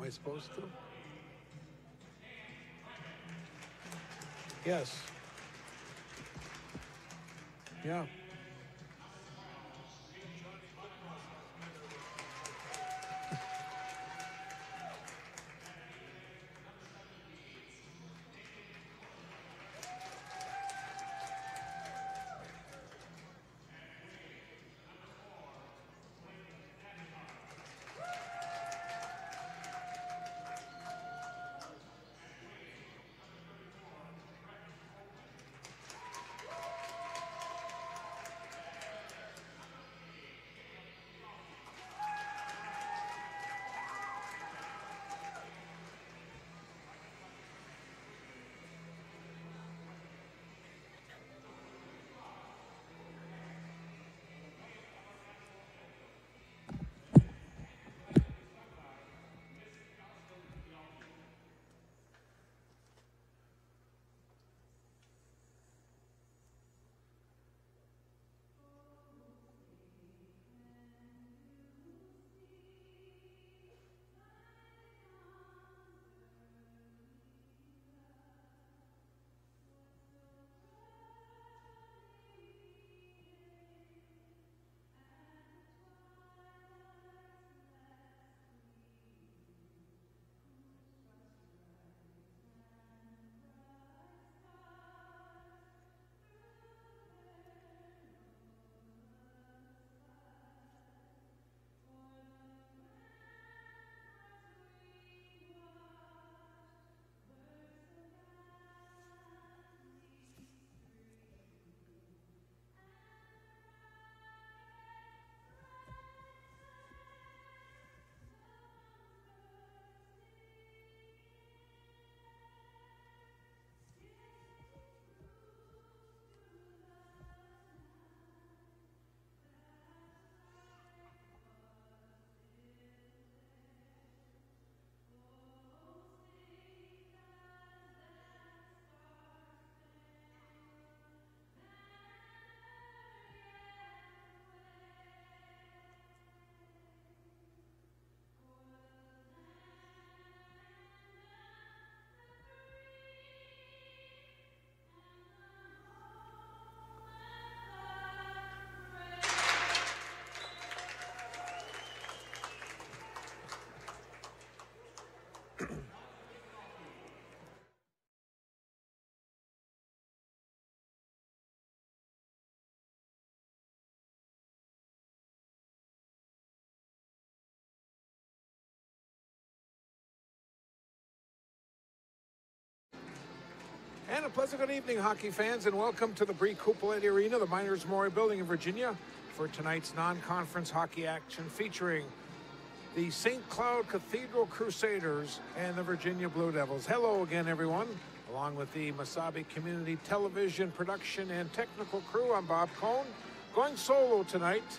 Am I supposed to? Yes. Yeah. And a pleasant good evening, hockey fans, and welcome to the Bree Cupoletti Arena, the Miners Memorial Building in Virginia, for tonight's non-conference hockey action featuring the St. Cloud Cathedral Crusaders and the Virginia Blue Devils. Hello again, everyone. Along with the Mesabi Community Television production and technical crew, I'm Bob Cohn, going solo tonight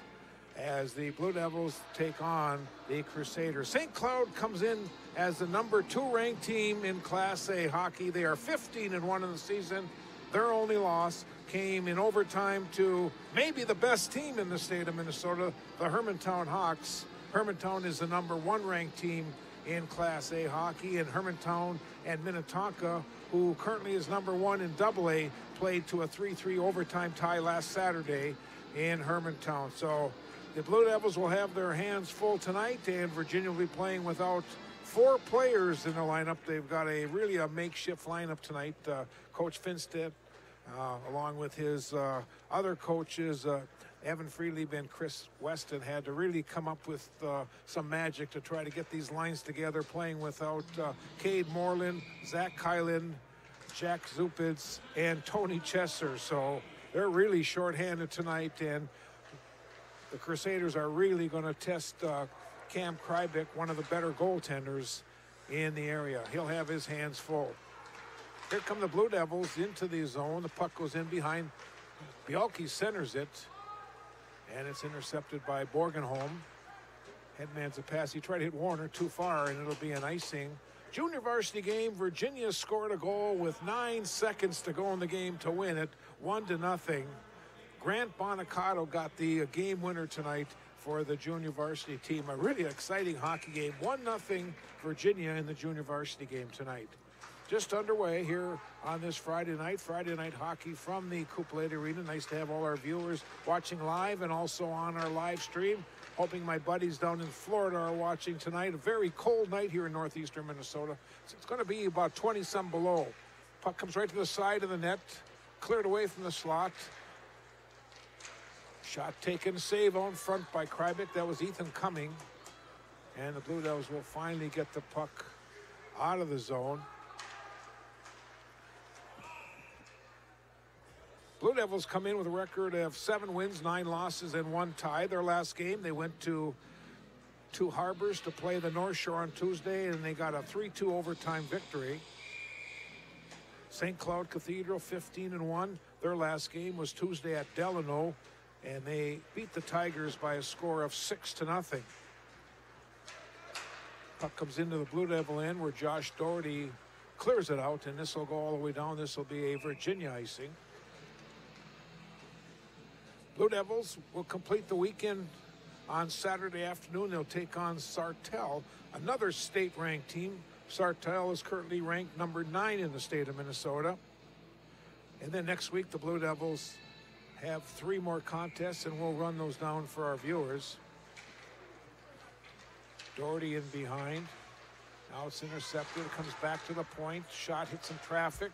as the Blue Devils take on the Crusaders. St. Cloud comes in as the number 2 ranked team in Class A hockey. They are 15-1 in the season. Their only loss came in overtime to maybe the best team in the state of Minnesota, the Hermantown Hawks. Hermantown is the number 1 ranked team in Class A hockey, and Hermantown and Minnetonka, who currently is number 1 in AA, played to a 3-3 overtime tie last Saturday in Hermantown. So the Blue Devils will have their hands full tonight, and Virginia will be playing without 4 players in the lineup. They've got a makeshift lineup tonight. Coach Finstead, along with his other coaches, Evan Freelieb and Chris Weston, had to really come up with some magic to try to get these lines together, playing without Cade Moreland, Zach Kylan, Jack Zupitz, and Tony Chesser. So they're really shorthanded tonight, and the Crusaders are really going to test Cam Krybick, one of the better goaltenders in the area. He'll have his hands full. Here come the Blue Devils into the zone. The puck goes in behind. Bialke centers it, and it's intercepted by Borgenholm. Headman's a pass. He tried to hit Warner too far, and it'll be an icing. Junior varsity game. Virginia scored a goal with 9 seconds to go in the game to win it, 1-0. Grant Bonicato got the game winner tonight, for the junior varsity team. A really exciting hockey game. 1-0 Virginia in the junior varsity game tonight. Just underway here on this Friday night hockey from the Coupolette Arena. Nice to have all our viewers watching live and also on our live stream. Hoping my buddies down in Florida are watching tonight. A very cold night here in northeastern Minnesota. It's going to be about 20-some below. Puck comes right to the side of the net. Cleared away from the slot. Shot taken, save on front by Krybeck. That was Ethan Cumming. And the Blue Devils will finally get the puck out of the zone. Blue Devils come in with a record of 7 wins, 9 losses, and 1 tie. Their last game, they went to Two Harbors to play the North Shore on Tuesday, and they got a 3-2 overtime victory. St. Cloud Cathedral, 15-1. Their last game was Tuesday at Delano, and they beat the Tigers by a score of 6-0. Puck comes into the Blue Devil end where Josh Doherty clears it out, and this will go all the way down. This will be a Virginia icing. Blue Devils will complete the weekend on Saturday afternoon. They'll take on Sartell, another state-ranked team. Sartell is currently ranked number 9 in the state of Minnesota. And then next week, the Blue Devils have 3 more contests, and we'll run those down for our viewers. Doherty in behind. Now it's intercepted. It comes back to the point. Shot hits some traffic.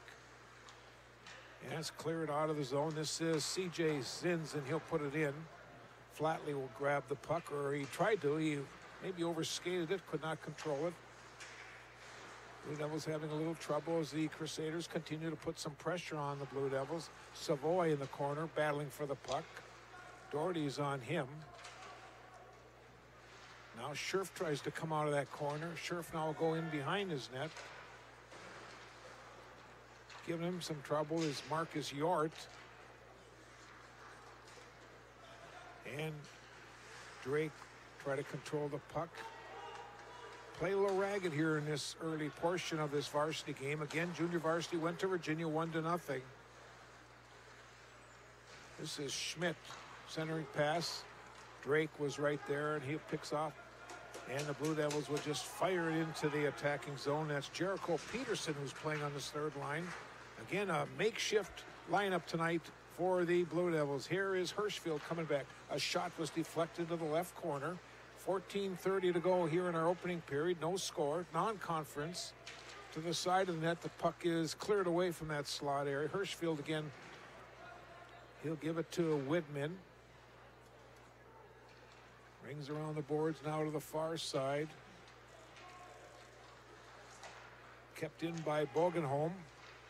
And it's cleared out of the zone. This is CJ Zins, and he'll put it in. Flatley will grab the puck, or he tried to. He maybe overskated it, could not control it. Blue Devils having a little trouble as the Crusaders continue to put some pressure on the Blue Devils. Savoy in the corner, battling for the puck. Doherty's on him. Now Scherf tries to come out of that corner. Scherf now will go in behind his net. Giving him some trouble is Marcus Yort. And Drake try to control the puck. Play a little ragged here in this early portion of this varsity game. Again, junior varsity went to Virginia 1-0. This is Schmidt centering pass. Drake was right there, and he picks off. And the Blue Devils will just fire it into the attacking zone. That's Jericho Peterson who's playing on this third line. Again, a makeshift lineup tonight for the Blue Devils. Here is Hirschfield coming back. A shot was deflected to the left corner. 14:30 to go here in our opening period. No score, non-conference. To the side of the net, the puck is cleared away from that slot area. Hirschfield again, he'll give it to Widman. Rings around the boards now to the far side. Kept in by Bogenholm.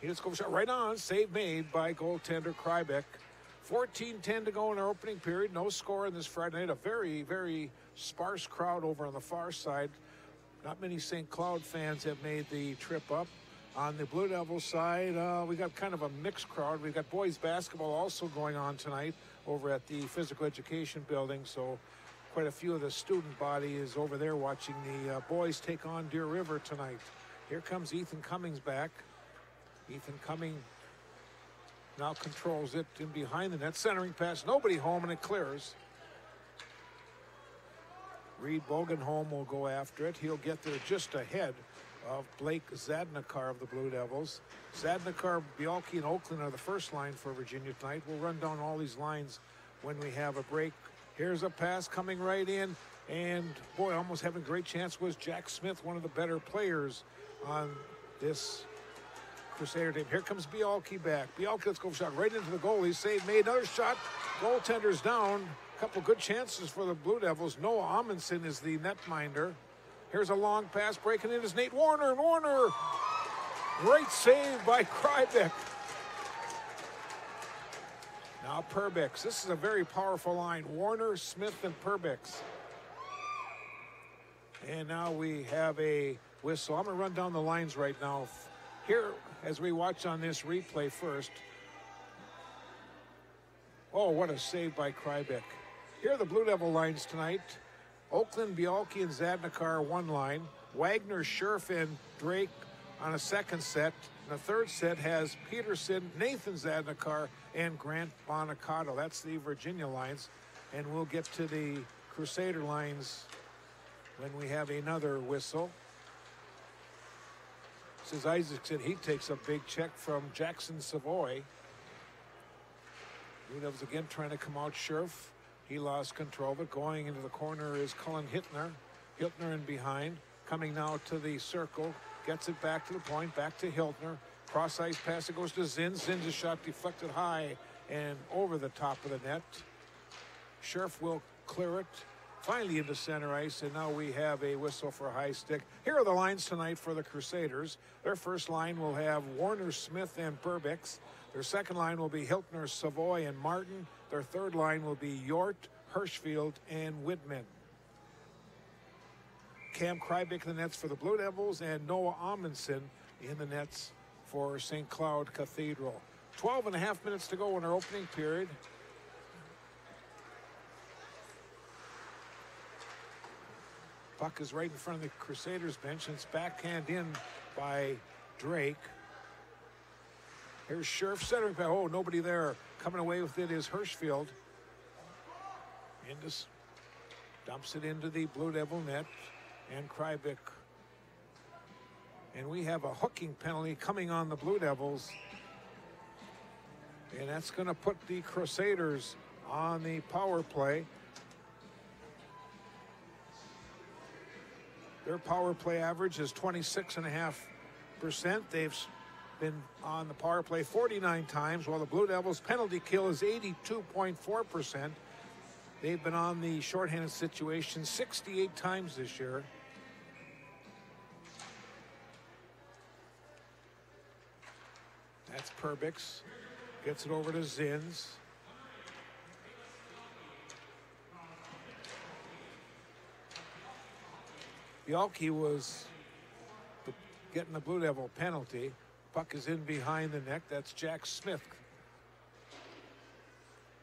He just goes right on. Save made by goaltender Krybeck. 14:10 to go in our opening period. No score in this Friday night. A very, very sparse crowd over on the far side. Not many St. Cloud fans have made the trip up. On the Blue Devils side, we got kind of a mixed crowd. We've got boys basketball also going on tonight over at the physical education building. So quite a few of the student body is over there watching the boys take on Deer River tonight. Here comes Ethan Cummings back. Ethan Cumming now controls it in behind the net. Centering pass, nobody home, and it clears. Reed Bogenholm will go after it. He'll get there just ahead of Blake Zadnikar of the Blue Devils. Zadnikar, Bialke, and Oakland are the first line for Virginia tonight. We'll run down all these lines when we have a break. Here's a pass coming right in, and boy, almost having a great chance was Jack Smith, one of the better players on this Crusader team. Here comes Bialke back. Bialke, let's go shot right into the goalie. Save made. Another shot. Goaltender's down. A couple good chances for the Blue Devils. Noah Amundsen is the netminder. Here's a long pass. Breaking in is Nate Warner. Warner. Great save by Krybeck. Now Perbix. This is a very powerful line. Warner, Smith, and Perbix. And now we have a whistle. I'm going to run down the lines right now. Here, as we watch on this replay first. Oh, what a save by Krybeck. Here are the Blue Devil lines tonight. Oakland, Bialke, and Zadnikar, one line. Wagner, Scherf, and Drake on a second set. And the third set has Peterson, Nathan Zadnikar, and Grant Bonacato. That's the Virginia lines. And we'll get to the Crusader lines when we have another whistle. Says Isaacson, he takes a big check from Jackson Savoy. Blue Devils again trying to come out. Scherf, he lost control of it. Going into the corner is Cullen Hittner. Hiltner in behind. Coming now to the circle. Gets it back to the point. Back to Hiltner. Cross ice pass. It goes to Zins. Zins' shot deflected high and over the top of the net. Scherf will clear it. Finally into center ice, and now we have a whistle for a high stick. Here are the lines tonight for the Crusaders. Their first line will have Warner, Smith, and Perbix. Their second line will be Hiltner, Savoy, and Martin. Their third line will be Yort, Hirschfield, and Whitman. Cam Krybeck in the nets for the Blue Devils, and Noah Amundsen in the nets for St. Cloud Cathedral. 12.5 minutes to go in our opening period. Puck is right in front of the Crusaders bench, and it's backhand in by Drake. Here's Scherf centering back. Oh, nobody there. Coming away with it is Hirschfield. Indus dumps it into the Blue Devil net, and Krybeck. And we have a hooking penalty coming on the Blue Devils. And that's going to put the Crusaders on the power play. Their power play average is 26.5%. They've been on the power play 49 times, while the Blue Devils' penalty kill is 82.4%. They've been on the shorthanded situation 68 times this year. That's Perbix. Gets it over to Zins. Bialke was getting the Blue Devil penalty. Puck is in behind the net. That's Jack Smith.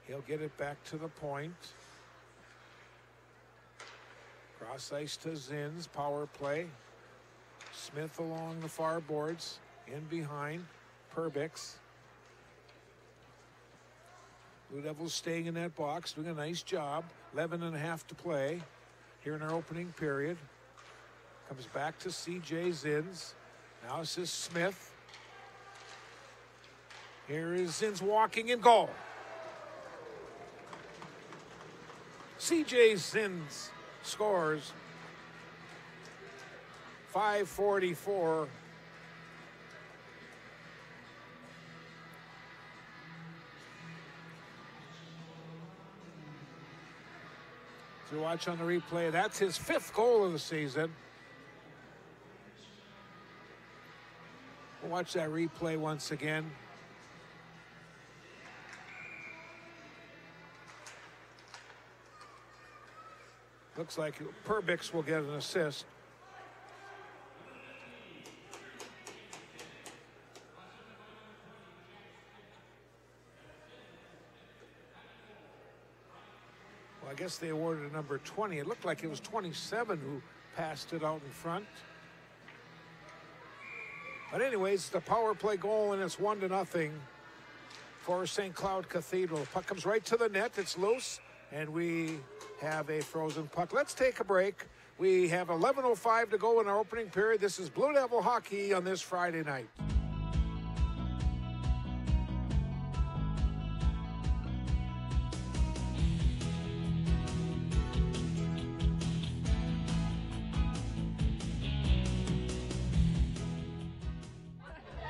He'll get it back to the point. Cross ice to Zins. Power play. Smith along the far boards. In behind. Perbix. Blue Devils staying in that box, doing a nice job. 11.5 to play here in our opening period. Comes back to C.J. Zins. Now this is Smith. Here is Zins walking in goal. C.J. Zins scores. 5:44. So watch on the replay. That's his 5th goal of the season. We'll watch that replay once again. Looks like Perbix will get an assist. Well, I guess they awarded a number 20. It looked like it was 27 who passed it out in front. But anyways, the power play goal, and it's 1-0 for St. Cloud Cathedral. Puck comes right to the net. It's loose, and we have a frozen puck. Let's take a break. We have 11:05 to go in our opening period. This is Blue Devil hockey on this Friday night.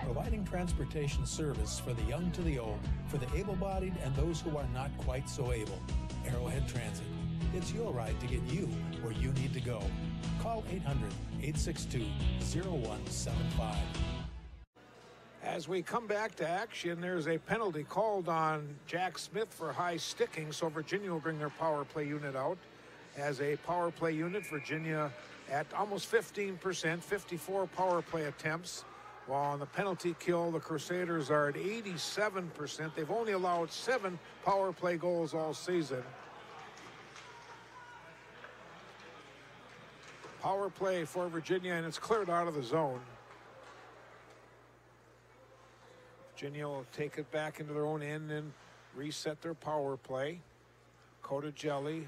Providing transportation service for the young to the old, for the able-bodied and those who are not quite so able. Arrowhead Transit. It's your ride to get you where you need to go. Call 800-862-0175. As we come back to action, there's a penalty called on Jack Smith for high sticking, so Virginia will bring their power play unit out. As a power play unit, Virginia at almost 15%, 54 power play attempts. While on the penalty kill, the Crusaders are at 87%. They've only allowed 7 power play goals all season. Power play for Virginia, and it's cleared out of the zone. Virginia will take it back into their own end and reset their power play. Coda Jelly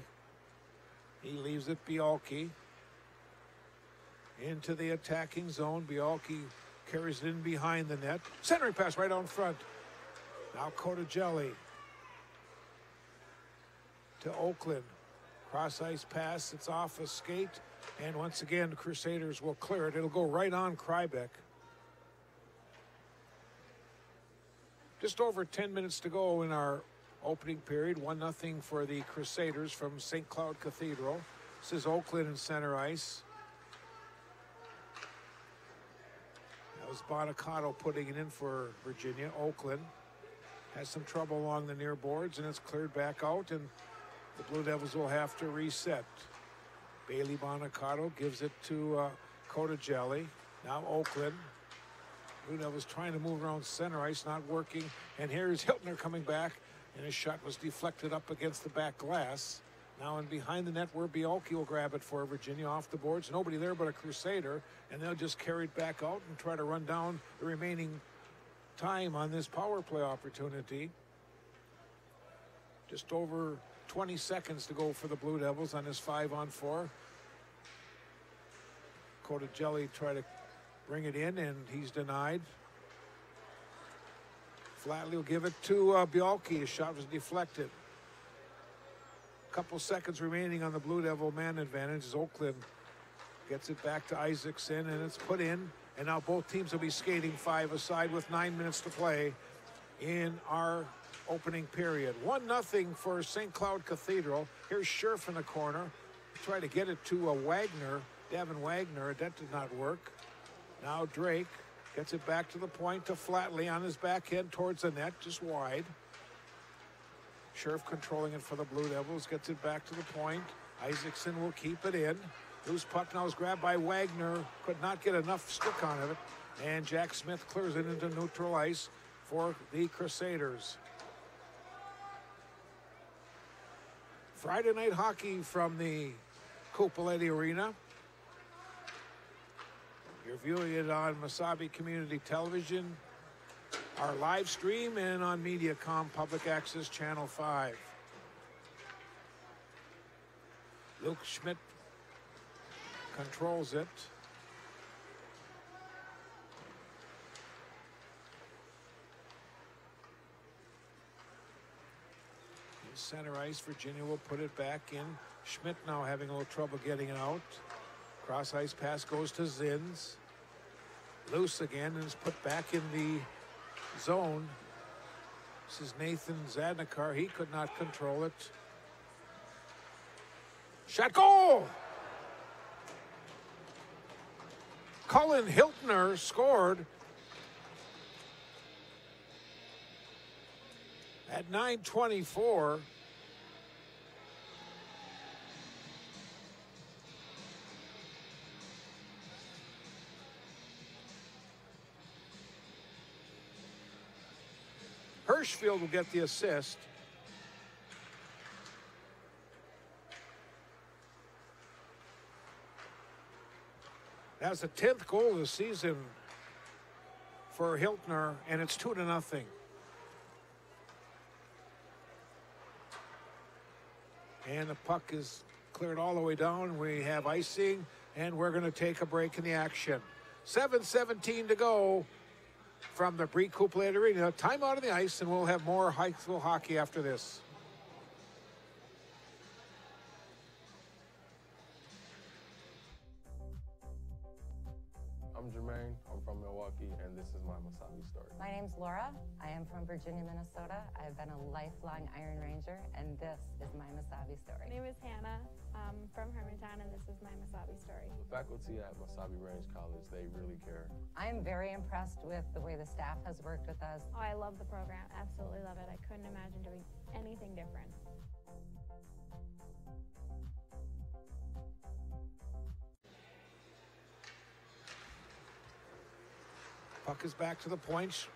He leaves it Bialki. Into the attacking zone. Bialki carries it in behind the net. Centering pass right out in front. Now Cotagelli to Oakland. Cross ice pass. It's off a skate. And once again, the Crusaders will clear it. It'll go right on Krybeck. Just over 10 minutes to go in our opening period. 1-0 for the Crusaders from St. Cloud Cathedral. This is Oakland in center ice. That was Bonacato putting it in for Virginia. Oakland has some trouble along the near boards, and it's cleared back out, and the Blue Devils will have to reset. Bailey Bonacato gives it to Cotagelli. Now Oakland. Blue Devils trying to move around center ice, not working. And here's Hiltner coming back, and his shot was deflected up against the back glass. Now in behind the net where Bialki will grab it for Virginia off the boards. Nobody there but a Crusader, and they'll just carry it back out and try to run down the remaining time on this power play opportunity. Just over 20 seconds to go for the Blue Devils on this 5-on-4. Cotagelli try to bring it in, and he's denied. Flatley will give it to Bialki. His shot was deflected. Couple seconds remaining on the Blue Devil man advantage as Oakland gets it back to Isaacson, and it's put in. And now both teams will be skating 5 aside with 9 minutes to play in our opening period. 1-0 for St. Cloud Cathedral. Here's Scherf in the corner. Try to get it to Wagner, Davin Wagner. That did not work. Now Drake gets it back to the point to Flatley on his backhand towards the net, just wide. Scherf controlling it for the Blue Devils, gets it back to the point. Isaacson will keep it in. Loose puck now is grabbed by Wagner, could not get enough stick on it, and Jack Smith clears it into neutral ice for the Crusaders. Friday night hockey from the Cupoletti Arena. You're viewing it on Mesabi Community Television, our live stream, and on Mediacom Public Access Channel 5. Luke Schmidt controls it. In center ice, Virginia will put it back in. Schmidt now having a little trouble getting it out. Cross ice pass goes to Zins. Loose again and is put back in the zone. This is Nathan Zadnikar. He could not control it. Shot goal! Cullen Hiltner scored at 9:24. Hirschfield will get the assist. That's the 10th goal of the season for Hiltner, and it's 2-0. And the puck is cleared all the way down. We have icing, and we're going to take a break in the action. 7:17 to go from the Brie Cupoletti Arena. Time out on the ice, and we'll have more high school hockey after this. I'm Jermaine. I'm from Milwaukee, and this is my Mesabi story. My name's Laura. I am from Virginia, Minnesota. I've been a lifelong Iron Ranger, and this is my Mesabi story. My name is Hannah. I'm from Hermantown, and this is my Mesabi story. The faculty at Mesabi Range College, they really care. I'm very impressed with the way the staff has worked with us. Oh, I love the program. Absolutely love it. I couldn't imagine doing anything different. Puck is back to the point.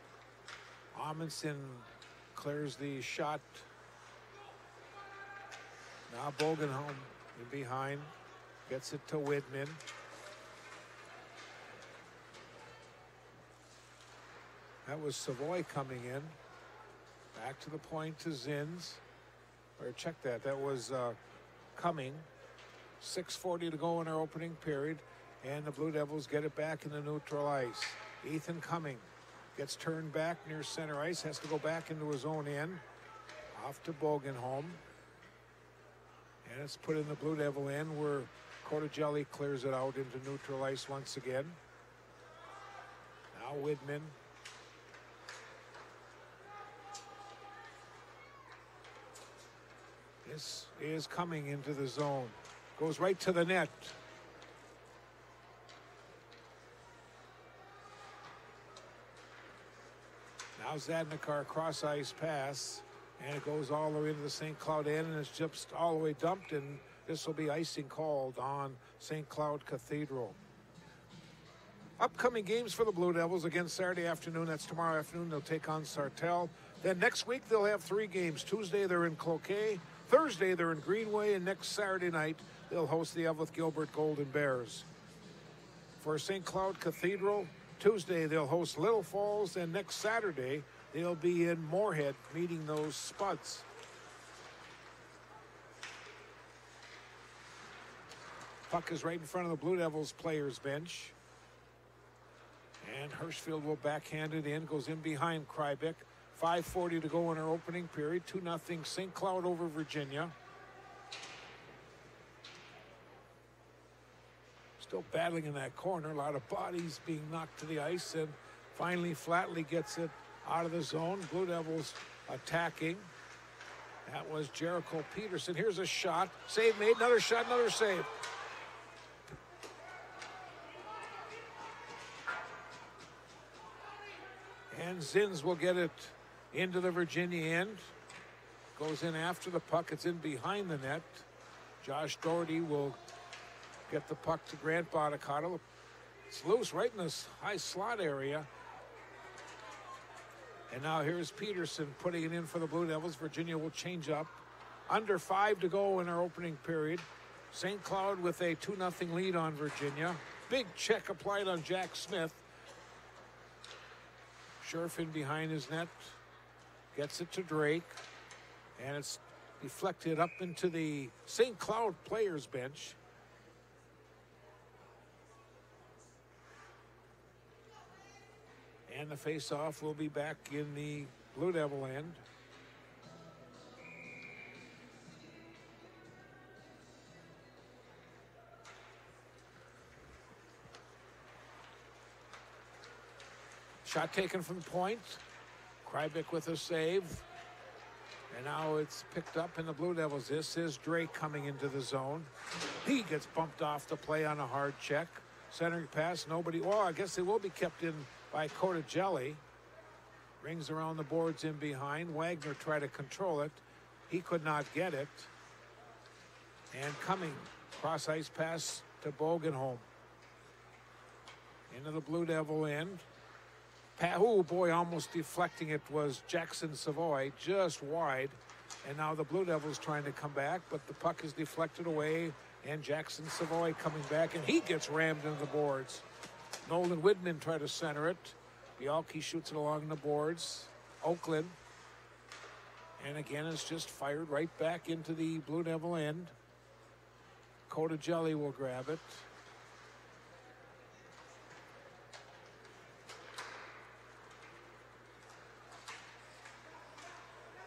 Amundsen clears the shot. Now Bogenholm in behind. Gets it to Widman. That was Savoy coming in. Back to the point to Zins. Or check that. That was Cumming. 6:40 to go in our opening period, and the Blue Devils get it back in the neutral ice. Ethan Cumming gets turned back near center ice, has to go back into his own end. Off to Bogenholm. And it's put in the Blue Devil end where Cordigelli clears it out into neutral ice once again. Now Widman. This is coming into the zone. Goes right to the net. Now Zadnikar cross ice pass, and it goes all the way into the St. Cloud end, and it's just all the way dumped, and this will be icing called on St. Cloud Cathedral. Upcoming games for the Blue Devils again Saturday afternoon. That's tomorrow afternoon. They'll take on Sartell. Then next week they'll have 3 games. Tuesday they're in Cloquet. Thursday they're in Greenway, and next Saturday night they'll host the Evelyn Gilbert Golden Bears. For St. Cloud Cathedral, Tuesday they'll host Little Falls, and next Saturday they'll be in Moorhead meeting those Spuds. Puck is right in front of the Blue Devils players bench. And Hirschfield will backhand it in, goes in behind Krybeck. 5:40 to go in our opening period. 2-0 St. Cloud over Virginia. Still battling in that corner. A lot of bodies being knocked to the ice. And finally Flatley gets it out of the zone. Blue Devils attacking. That was Jericho Peterson. Here's a shot. Save made. Another shot. Another save. And Zins will get it into the Virginia end. Goes in after the puck. It's in behind the net. Josh Doherty will get the puck to Grant Bodicotto. It's loose right in this high slot area. And now here's Peterson putting it in for the Blue Devils. Virginia will change up. Under 5 to go in our opening period. St. Cloud with a 2-0 lead on Virginia. Big check applied on Jack Smith. Scherfin behind his net. Gets it to Drake. And it's deflected up into the St. Cloud players bench. And the face-off will be back in the Blue Devil end. Shot taken from point. Krybeck with a save. And now it's picked up in the Blue Devils. This is Drake coming into the zone. He gets bumped off the play on a hard check. Centering pass, nobody. Well, I guess they will be kept in by Cordigelli. Rings around the boards in behind. Wagner tried to control it. He could not get it. And coming. Cross ice pass to Bogenholm. Into the Blue Devil end. Oh boy, almost deflecting it was Jackson Savoy, just wide. And now the Blue Devils trying to come back, but the puck is deflected away. And Jackson Savoy coming back, and he gets rammed into the boards. Nolan Widman tried to center it. Bialke shoots it along the boards. Oakland. And again, it's just fired right back into the Blue Devil end. Cordigelli will grab it.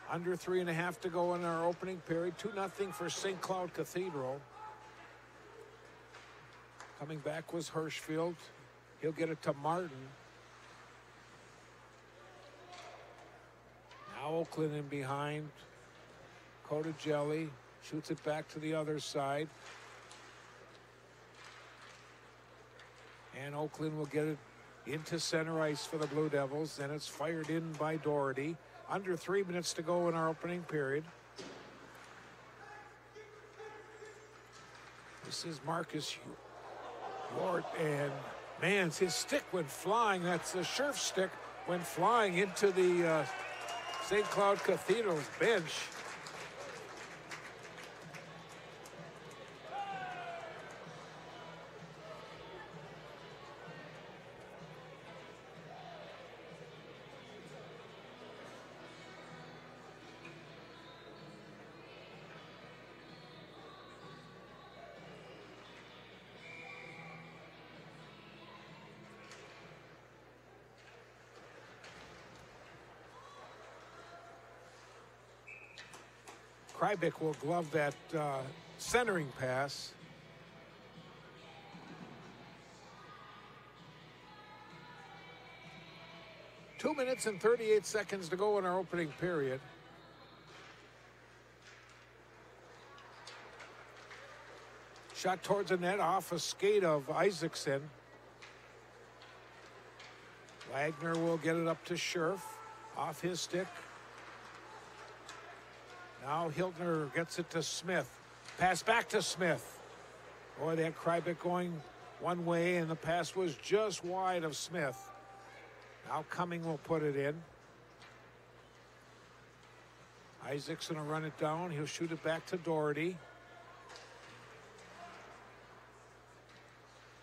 Under 3.5 to go in our opening period. 2-0 for St. Cloud Cathedral. Coming back was Hirschfield. He'll get it to Martin. Now Oakland in behind. Cordigelli shoots it back to the other side. And Oakland will get it into center ice for the Blue Devils. And it's fired in by Doherty. Under 3 minutes to go in our opening period. This is Marcus Yort, and man, his stick went flying. That's the Scherf stick went flying into the St. Cloud Cathedral's bench. Krybick will glove that centering pass. Two minutes and 38 seconds to go in our opening period. Shot towards the net off a skate of Isaacson. Wagner will get it up to Scherf off his stick. Now Hiltner gets it to Smith. Pass back to Smith. Boy, they had Krybick going one way, and the pass was just wide of Smith. Now Cumming will put it in. Isaacson will run it down. He'll shoot it back to Doherty.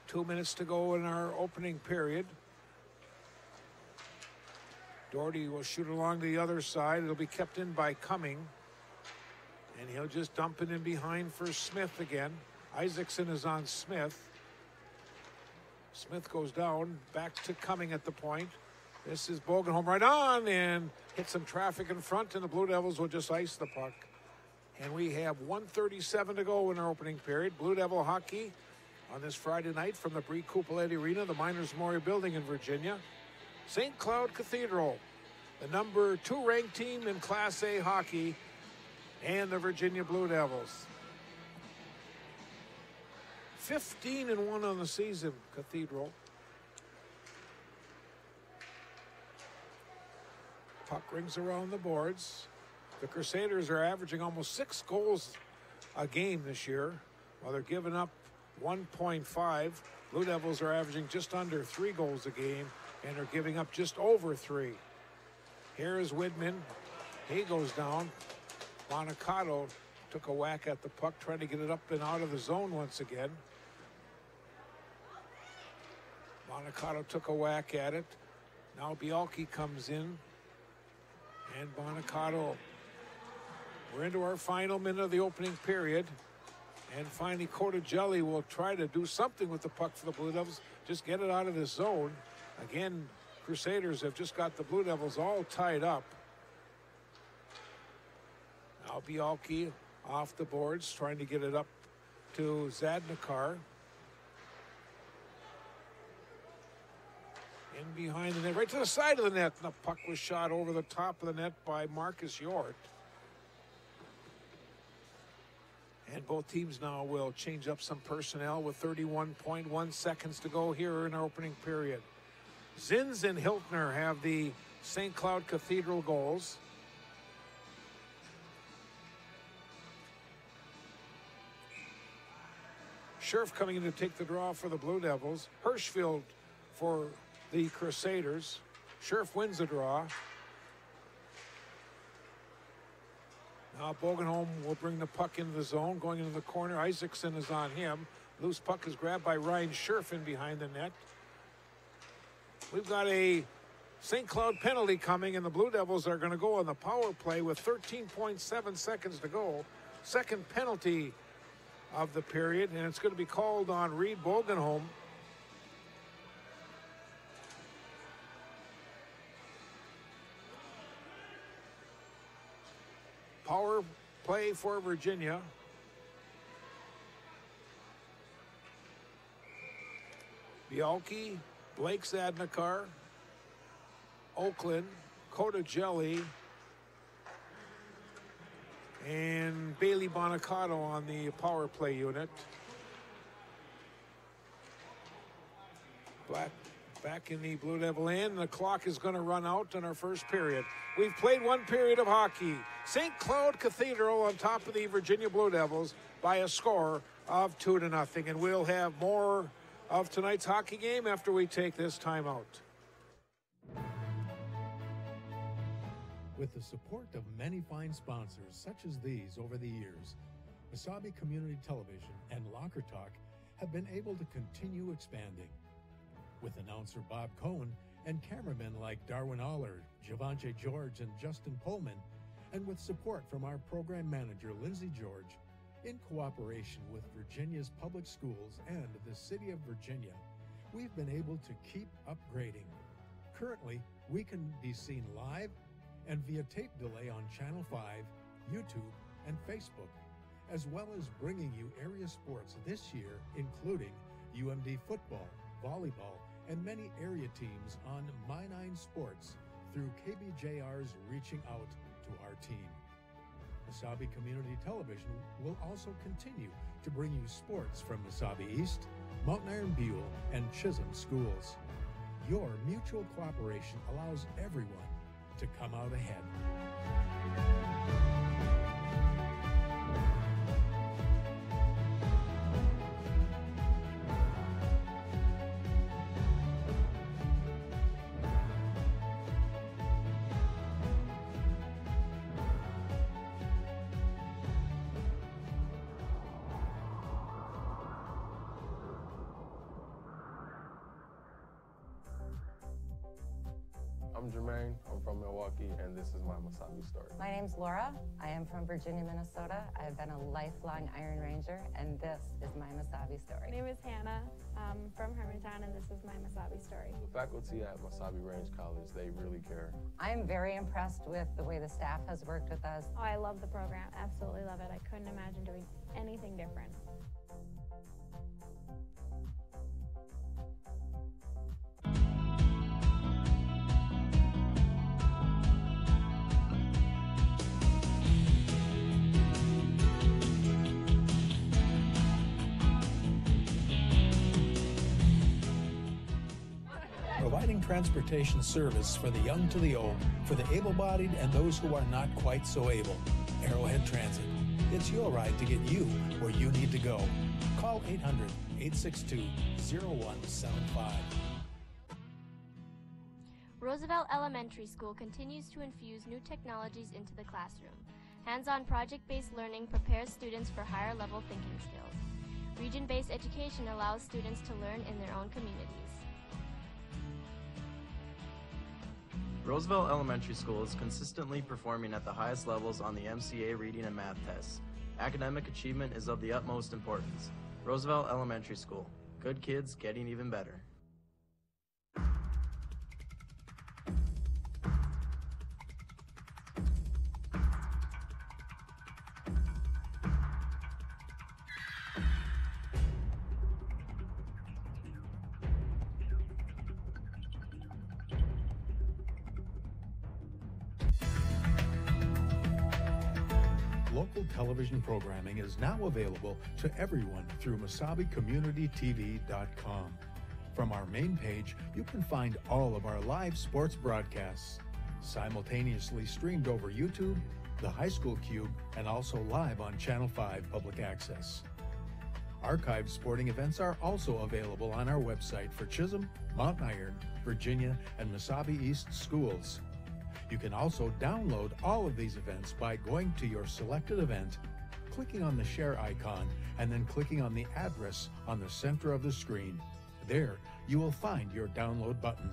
2 minutes to go in our opening period. Doherty will shoot along the other side. It'll be kept in by Cumming. And he'll just dump it in behind for Smith again. Isaacson is on Smith. Smith goes down, back to Cumming at the point. This is Bogenholm right on and hit some traffic in front, and the Blue Devils will just ice the puck. And we have 1:37 to go in our opening period. Blue Devil hockey on this Friday night from the Brie Cupoletti Arena, the Miners Memorial Building in Virginia. St. Cloud Cathedral, the number 2 ranked team in Class A hockey, and the Virginia Blue Devils. 15-1 on the season, Cathedral. Puck rings around the boards. The Crusaders are averaging almost 6 goals a game this year, while they're giving up 1.5. Blue Devils are averaging just under 3 goals a game and are giving up just over 3. Here is Widman. He goes down. Monacato took a whack at the puck, trying to get it up and out of the zone once again. Monacato took a whack at it. Now Bialke comes in. And Monacato. We're into our final minute of the opening period. And finally, Cordigelli will try to do something with the puck for the Blue Devils. Just get it out of this zone. Again, Crusaders have just got the Blue Devils all tied up. Now Bialke off the boards, trying to get it up to Zadnikar. In behind the net, right to the side of the net. And the puck was shot over the top of the net by Marcus Yort. And both teams now will change up some personnel with 31.1 seconds to go here in our opening period. Zins and Hiltner have the St. Cloud Cathedral goals. Scherf coming in to take the draw for the Blue Devils. Hirschfield for the Crusaders. Scherf wins the draw. Now Bogenholm will bring the puck into the zone, going into the corner. Isaacson is on him. Loose puck is grabbed by Ryan Scherf in behind the net. We've got a St. Cloud penalty coming, and the Blue Devils are going to go on the power play with 13.7 seconds to go. Second penalty of the period, and it's going to be called on Reed Bogenholm. Power play for Virginia. Bialke, Blake Zadnikar, Oakland, Cordigelli, and Bailey Monacato on the power play unit. Back in the Blue Devil end. The clock is going to run out in our first period. We've played one period of hockey. St. Cloud Cathedral on top of the Virginia Blue Devils by a score of 2-0. And we'll have more of tonight's hockey game after we take this timeout. With the support of many fine sponsors such as these over the years, Mesabi Community Television and Locker Talk have been able to continue expanding. With announcer Bob Cohn and cameramen like Darwin Aller, Javante George, and Justin Pullman, and with support from our program manager Lindsey George, in cooperation with Virginia's public schools and the City of Virginia, we've been able to keep upgrading. Currently, we can be seen live and via tape delay on Channel 5, YouTube, and Facebook, as well as bringing you area sports this year, including UMD football, volleyball, and many area teams on My9 Sports through KBJR's Reaching Out to Our Team. Mesabi Community Television will also continue to bring you sports from Mesabi East, Mountain Iron Buell, and Chisholm schools. Your mutual cooperation allows everyone to come out ahead. I'm Jermaine, I'm from Milwaukee, and this is my Mesabi story. My name's Laura. I am from Virginia, Minnesota. I've been a lifelong Iron Ranger, and this is my Mesabi story. My name is Hannah. I'm from Hermantown, and this is my Mesabi story. The faculty at Mesabi Range College, they really care. I'm very impressed with the way the staff has worked with us. Oh, I love the program. Absolutely love it. I couldn't imagine doing anything different. Providing transportation service for the young to the old, for the able-bodied and those who are not quite so able. Arrowhead Transit. It's your ride to get you where you need to go. Call 800-862-0175. Roosevelt Elementary School continues to infuse new technologies into the classroom. Hands-on project-based learning prepares students for higher-level thinking skills. Region-based education allows students to learn in their own communities. Roosevelt Elementary School is consistently performing at the highest levels on the MCA reading and math tests. Academic achievement is of the utmost importance. Roosevelt Elementary School. Good kids getting even better. Local television programming is now available to everyone through MesabiCommunityTV.com. From our main page, you can find all of our live sports broadcasts, simultaneously streamed over YouTube, the High School Cube, and also live on Channel 5 Public Access. Archived sporting events are also available on our website for Chisholm, Mount Iron, Virginia, and Mesabi East schools. You can also download all of these events by going to your selected event, clicking on the share icon, and then clicking on the address on the center of the screen. There, you will find your download button.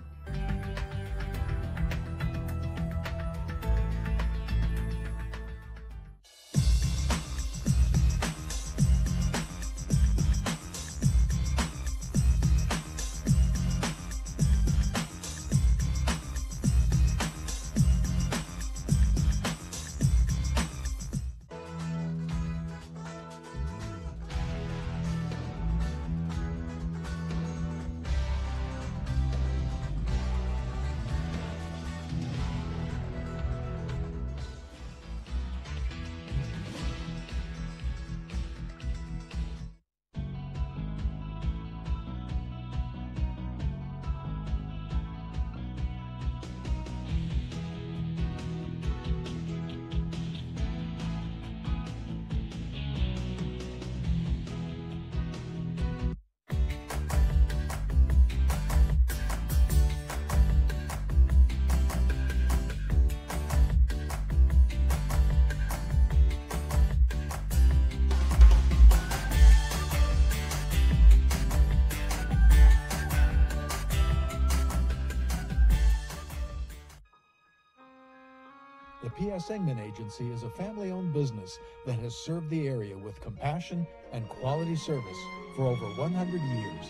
The P.S. Engman Agency is a family-owned business that has served the area with compassion and quality service for over 100 years.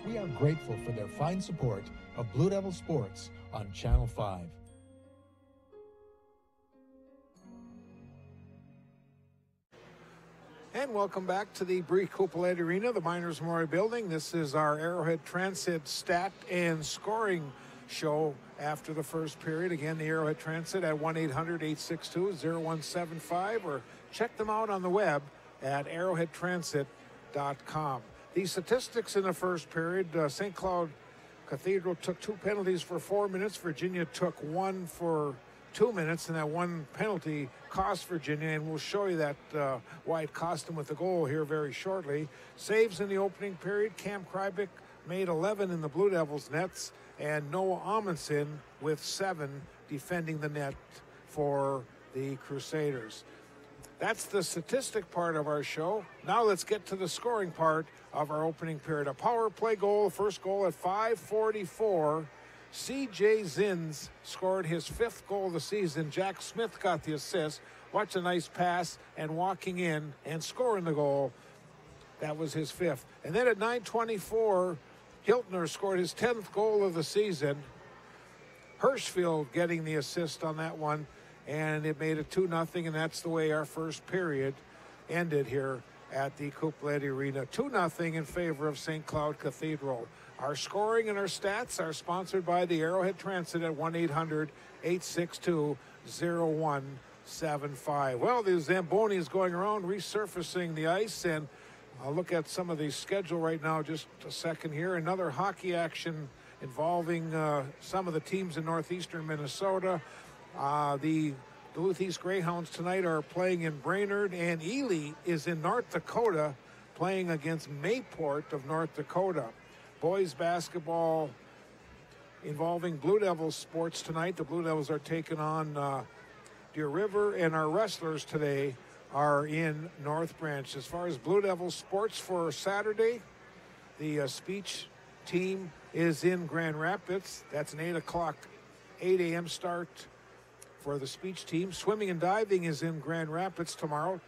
We are grateful for their fine support of Blue Devil Sports on Channel 5. And welcome back to the Bree Couplet Arena, the Miners Memorial Building. This is our Arrowhead Transit stat and scoring show after the first period. Again, the Arrowhead Transit at 1-800-862-0175, or check them out on the web at arrowheadtransit.com. The statistics in the first period, St. Cloud Cathedral took 2 penalties for 4 minutes. Virginia took 1 for 2 minutes, and that 1 penalty cost Virginia, and we'll show you that why it cost them with the goal here very shortly. Saves in the opening period, Cam Krybick made 11 in the Blue Devils' nets, and Noah Amundsen with 7 defending the net for the Crusaders. That's the statistic part of our show. Now let's get to the scoring part of our opening period. A power play goal, first goal at 5:44. C.J. Zins scored his 5th goal of the season. Jack Smith got the assist. Watch a nice pass and walking in and scoring the goal. That was his 5th. And then at 9:24, Hiltner scored his 10th goal of the season. Hirschfield getting the assist on that one, and it made it 2-0, and that's the way our first period ended here at the Couplet Arena. 2-0 in favor of St. Cloud Cathedral. Our scoring and our stats are sponsored by the Arrowhead Transit at 1-800-862-0175. Well, the Zamboni is going around resurfacing the ice, and I'll look at some of the schedule right now, just a second here. Another hockey action involving some of the teams in northeastern Minnesota. The Duluth East Greyhounds tonight are playing in Brainerd, and Ely is in North Dakota playing against Mayport of North Dakota. Boys basketball involving Blue Devils sports tonight. The Blue Devils are taking on Deer River, and our wrestlers today are in North Branch. As far as Blue Devils sports for Saturday, the speech team is in Grand Rapids. That's an 8 a.m. start for the speech team. Swimming and diving is in Grand Rapids tomorrow.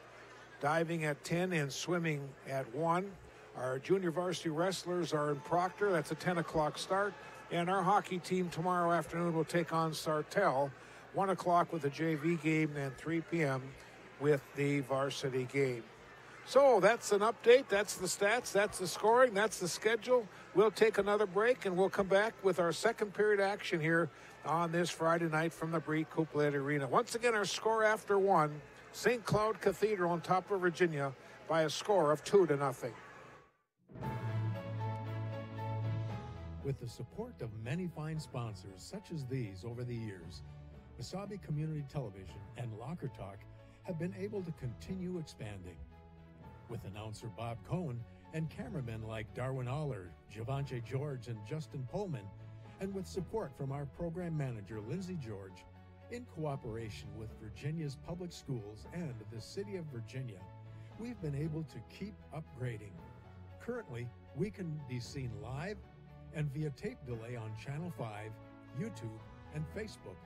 Diving at 10 and swimming at 1. Our junior varsity wrestlers are in Proctor. That's a 10 o'clock start. And our hockey team tomorrow afternoon will take on Sartell. 1 o'clock with the JV game, and 3 p.m. with the varsity game. So that's an update. That's the stats. That's the scoring. That's the schedule. We'll take another break, and we'll come back with our second period action here on this Friday night from the Bree Couplet Arena. Once again, our score after 1, St. Cloud Cathedral on top of Virginia by a score of 2-0. With the support of many fine sponsors such as these over the years, Mesabi Community Television and Locker Talk have been able to continue expanding. With announcer Bob Cohn and cameramen like Darwin Aller, Javante George, and Justin Pullman, and with support from our program manager Lindsay George, in cooperation with Virginia's public schools and the City of Virginia, we've been able to keep upgrading. Currently, we can be seen live and via tape delay on Channel 5, YouTube, and Facebook,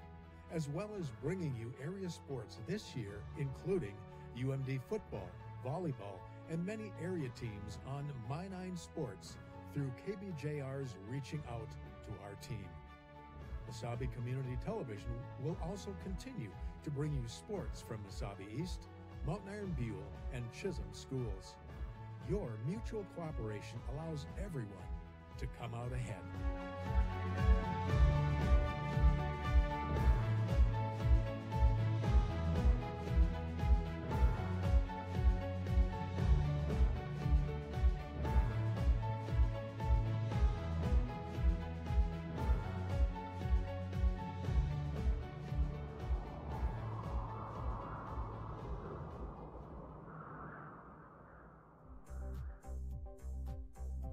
as well as bringing you area sports this year, including UMD football, volleyball, and many area teams on My9 Sports through KBJR's reaching out to our team. Mesabi Community Television will also continue to bring you sports from Mesabi East, Mountain Iron Buell, and Chisholm schools. Your mutual cooperation allows everyone to come out ahead.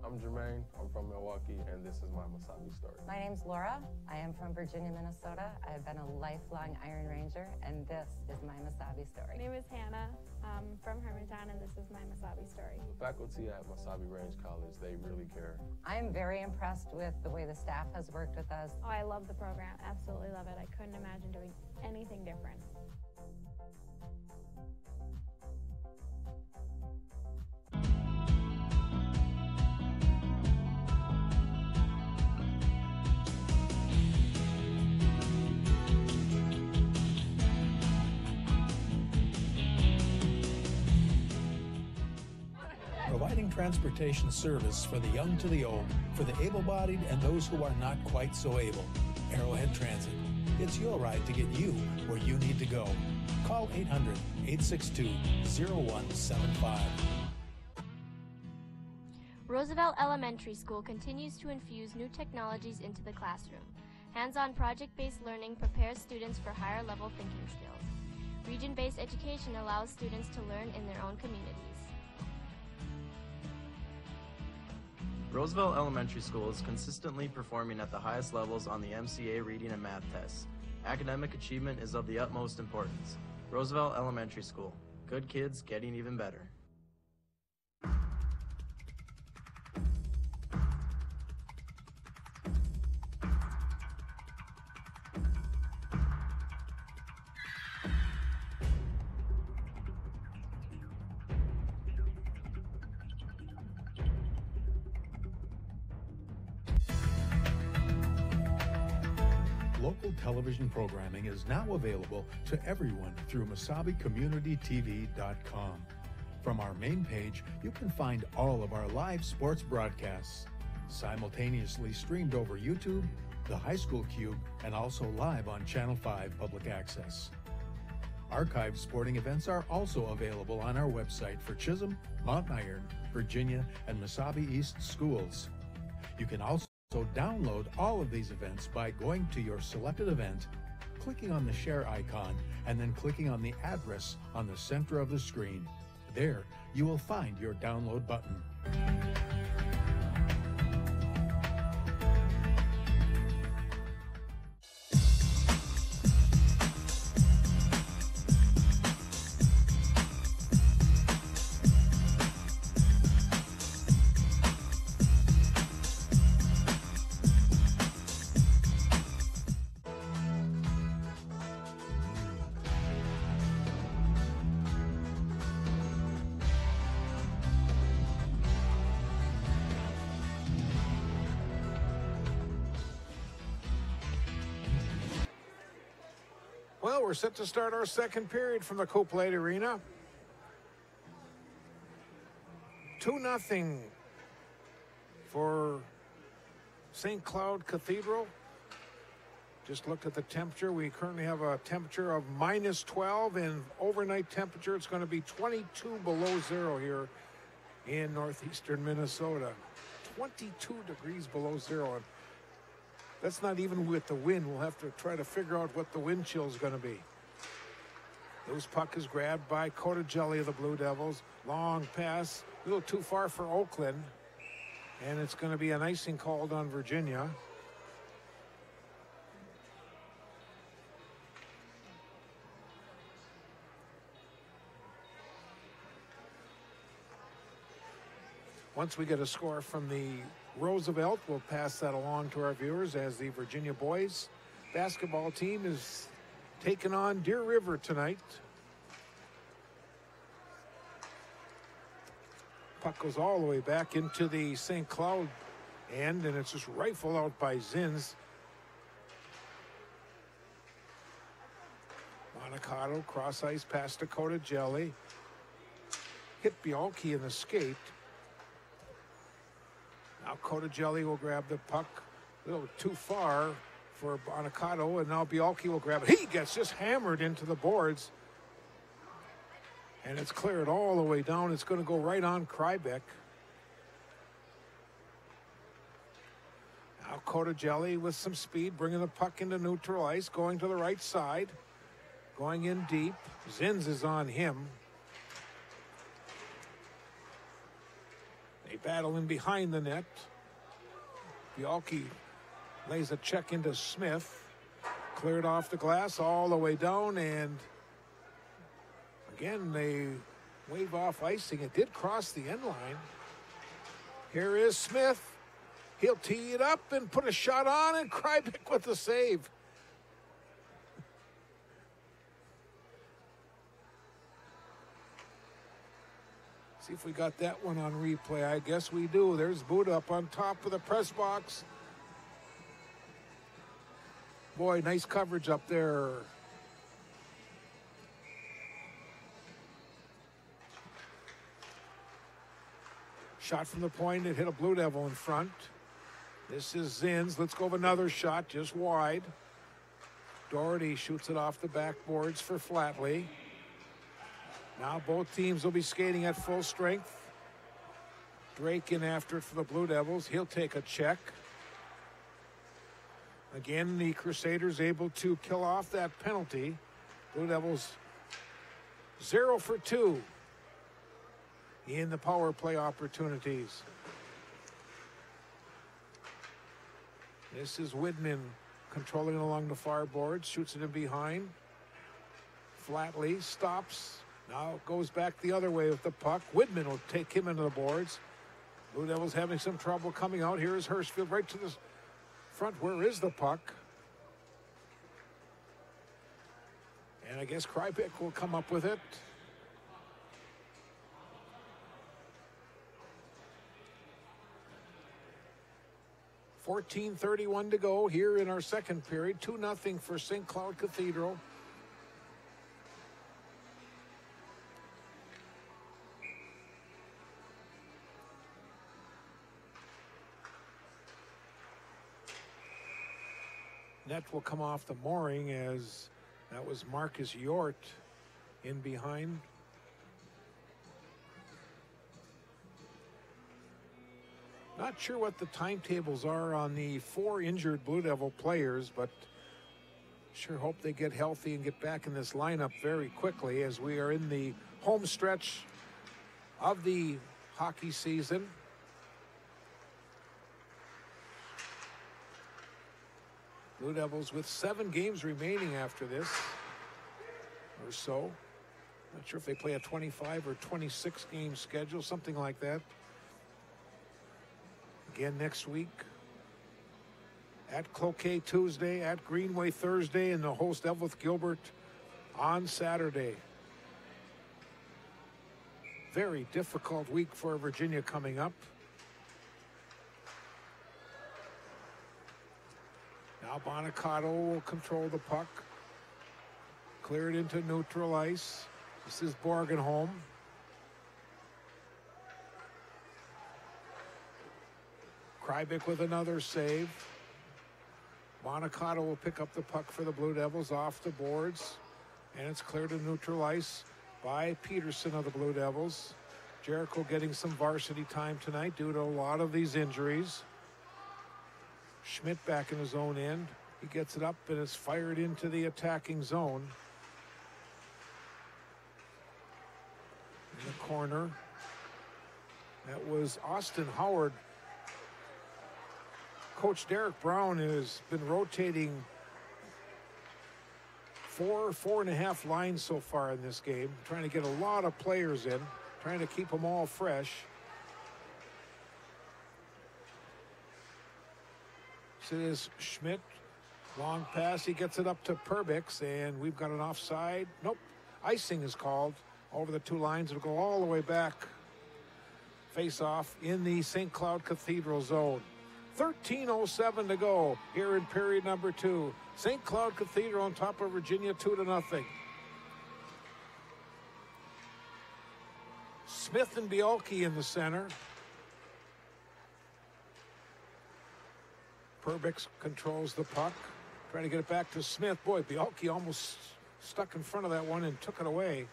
I'm Jermaine, I'm from Milwaukee, and this is my Mesabi story. My name's Laura. I am from Virginia, Minnesota. I've been a lifelong Iron Ranger, and this is my Mesabi story. My name is Hannah. I'm from Hermantown, and this is my Mesabi story. The faculty at Mesabi Range College, they really care. I'm very impressed with the way the staff has worked with us. Oh, I love the program. Absolutely love it. I couldn't imagine doing anything different. transportation service for the young to the old, for the able-bodied and those who are not quite so able. Arrowhead Transit. It's your ride to get you where you need to go. Call 800-862-0175. Roosevelt Elementary School continues to infuse new technologies into the classroom. Hands-on project-based learning prepares students for higher-level thinking skills. Region-based education allows students to learn in their own communities. Roosevelt Elementary School is consistently performing at the highest levels on the MCA reading and math tests. Academic achievement is of the utmost importance. Roosevelt Elementary School. Good kids getting even better. Local television programming is now available to everyone through MasabiCommunityTV.com. From our main page, you can find all of our live sports broadcasts, simultaneously streamed over YouTube, the High School Cube, and also live on Channel 5 Public Access. Archived sporting events are also available on our website for Chisholm, Mount Iron, Virginia, and Mesabi East schools. You can also download all of these events by going to your selected event, clicking on the share icon, and then clicking on the address on the center of the screen. There, you will find your download button. Well, we're set to start our second period from the Coupe Light Arena. 2-0 for St. Cloud Cathedral. Just looked at the temperature. We currently have a temperature of -12, and overnight temperature, it's going to be 22 below zero here in northeastern Minnesota. 22 degrees below zero. And that's not even with the wind. We'll have to try to figure out what the wind chill is going to be. Loose puck is grabbed by Jelly of the Blue Devils. Long pass, a little too far for Oakland. And it's going to be an icing called on Virginia. Once we get a score from the Roosevelt, we'll pass that along to our viewers as the Virginia boys basketball team is taking on Deer River tonight. Puck goes all the way back into the St. Cloud end, and it's just rifled out by Zins. Monacato, cross ice past Dakota Jelly. Hit Bialke in the skate. Now Jelly will grab the puck a little too far for Monacato, and now Bialke will grab it. He gets just hammered into the boards. And it's cleared all the way down. It's going to go right on Krybeck. Now Jelly with some speed, bringing the puck into neutral ice, going to the right side, going in deep. Zins is on him. They battle in behind the net. Bialke lays a check into Smith. Cleared off the glass all the way down, and again, they wave off icing. It did cross the end line. Here is Smith. He'll tee it up and put a shot on, and Krybeck with the save. See if we got that one on replay. I guess we do. There's Buda up on top of the press box. Boy, nice coverage up there. Shot from the point, it hit a Blue Devil in front. This is Zins. Let's go with another shot, just wide. Doherty shoots it off the backboards for Flatley. Now both teams will be skating at full strength. Drake in after it for the Blue Devils. He'll take a check. Again, the Crusaders able to kill off that penalty. Blue Devils 0 for 2 in the power play opportunities. This is Widman controlling it along the far board, shoots it in behind. Flatley stops. Now it goes back the other way with the puck. Widman will take him into the boards. Blue Devils having some trouble coming out. Here is Hirschfield right to the front. Where is the puck? And I guess Krypik will come up with it. .14:31 to go here in our second period. 2-0 for St. Cloud Cathedral. Net will come off the mooring as that was Marcus Yort in behind. Not sure what the timetables are on the 4 injured Blue Devil players, but sure hope they get healthy and get back in this lineup very quickly as we are in the home stretch of the hockey season. Blue Devils with 7 games remaining after this or so. Not sure if they play a 25 or 26 game schedule, something like that. Again next week. At Cloquet Tuesday, at Greenway Thursday, and the host Evelyn Gilbert on Saturday. Very difficult week for Virginia coming up. Now Bonacato will control the puck. Clear it into neutral ice. This is Borgenholm. Krypik with another save. Bonacato will pick up the puck for the Blue Devils off the boards. And it's cleared to neutral ice by Peterson of the Blue Devils. Jericho getting some varsity time tonight due to a lot of these injuries. Schmidt back in his own end. He gets it up and it's fired into the attacking zone. In the corner. That was Austin Howard. Coach Derek Brown has been rotating 4.5 lines so far in this game, trying to get a lot of players in, trying to keep them all fresh. So it is Schmidt, long pass, he gets it up to Perbix, and we've got an offside. Nope, icing is called over the 2 lines. It'll go all the way back. Face off in the St. Cloud Cathedral zone. 13:07 to go here in period number 2. St. Cloud Cathedral on top of Virginia 2-0. Smith and Bielke in the center. Perbix controls the puck. Trying to get it back to Smith. Boy, Bielke almost stuck in front of that one and took it away.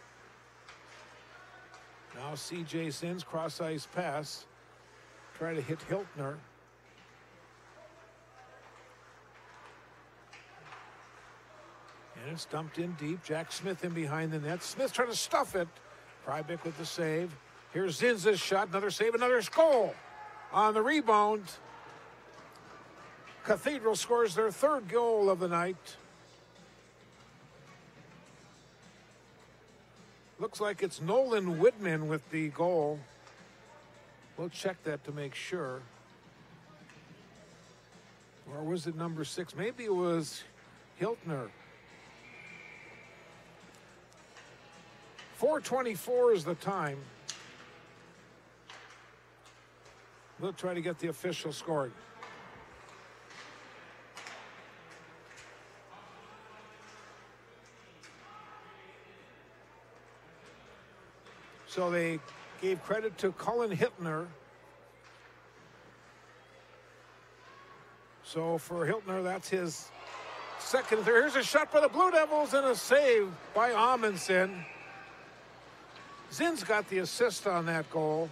Now C.J. Sins, cross-ice pass. Try to hit Hiltner. And it's dumped in deep. Jack Smith in behind the net. Smith trying to stuff it. Krypik with the save. Here's Zinz's shot. Another save, another goal. On the rebound, Cathedral scores their 3rd goal of the night. Looks like it's Nolan Widman with the goal. We'll check that to make sure. Or was it number 6? Maybe it was Hiltner. 4:24 is the time. We'll try to get the official scored. So they gave credit to Cullen Hittner So for Hiltner, that's his second. Here's a shot by the Blue Devils and a save by Amundsen. Zinn's got the assist on that goal.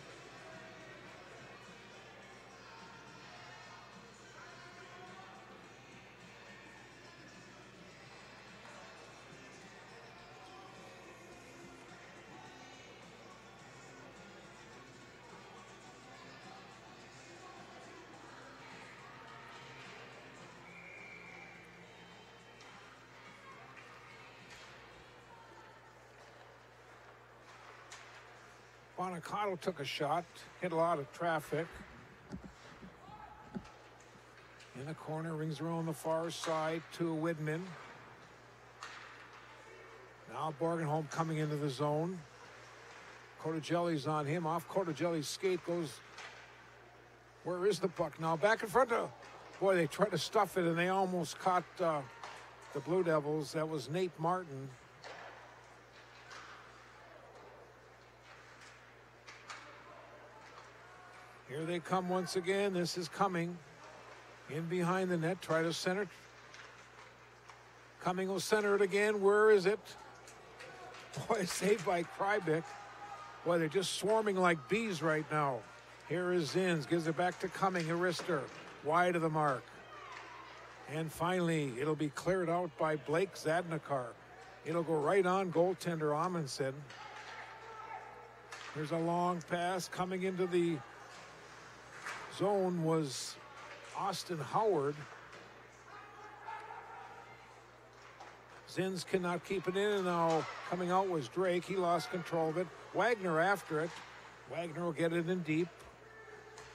Bonacato took a shot, hit a lot of traffic. In the corner, rings around the far side to Widman. Now Borgenholm coming into the zone. Cotagelli's on him. Off Cotagelli's skate goes. Where is the puck now? Back in front of. Boy, they tried to stuff it and they almost caught the Blue Devils. That was Nate Martin. Here they come once again. This is coming. In behind the net. Try to center. Cumming will center it again. Where is it? Boy, saved by Krybik. Boy, they're just swarming like bees right now. Here is Zins. Gives it back to Cumming. Arister. Wide of the mark. And finally, it'll be cleared out by Blake Zadnikar. It'll go right on goaltender Amundsen. Here's a long pass. Coming into the zone was Austin Howard. Zins cannot keep it in, and now coming out was Drake. He lost control of it. Wagner after it. Wagner will get it in deep.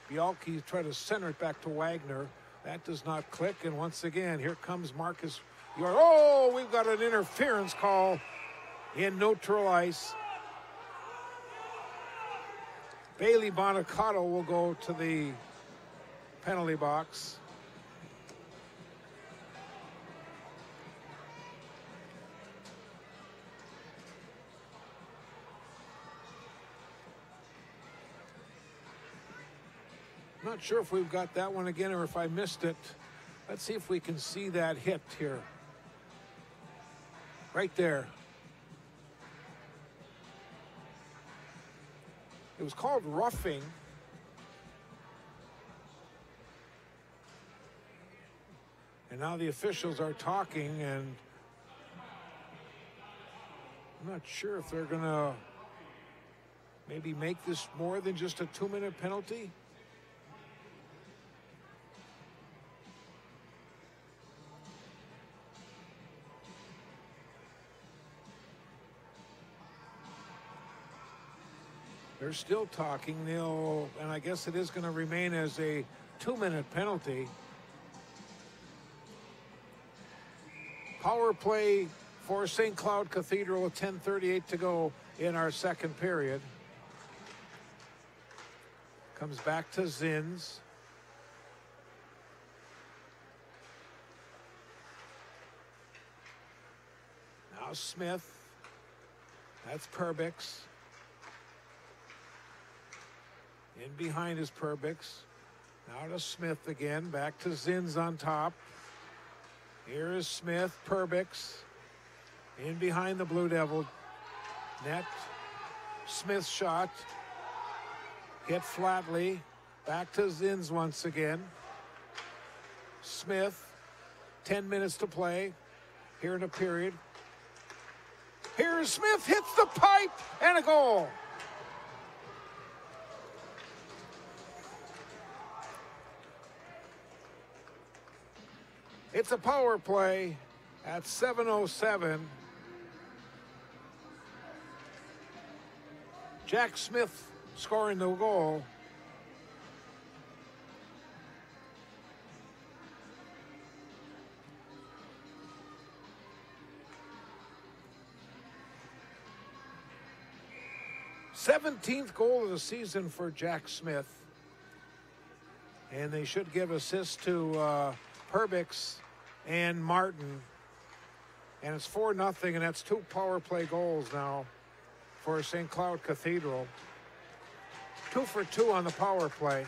Bialke tried to center it back to Wagner. That does not click, and once again, here comes Marcus. Oh, we've got an interference call in neutral ice. Bailey Bonacato will go to the penalty box. Not sure if we've got that one again or if I missed it. Let's see if we can see that hit here. Right there. It was called roughing. And now the officials are talking, and I'm not sure if they're going to maybe make this more than just a 2-minute penalty. They're still talking. And I guess it is going to remain as a 2-minute penalty. Power play for St. Cloud Cathedral with 10:38 to go in our second period. Comes back to Zins. Now Smith. That's Perbix. In behind is Perbix. Now to Smith again. Back to Zins on top. Here is Smith. Perbix. In behind the Blue Devil net. Smith's shot. Hit flatly. Back to Zins once again. Smith. 10 minutes to play here in a period. Here is Smith. Hits the pipe and a goal. It's a power play at 7:07. Jack Smith scoring the goal. th goal of the season for Jack Smith. And they should give assists to Perbix and Martin. And it's 4-0, and that's 2 power play goals now for St. Cloud Cathedral. 2 for 2 on the power play.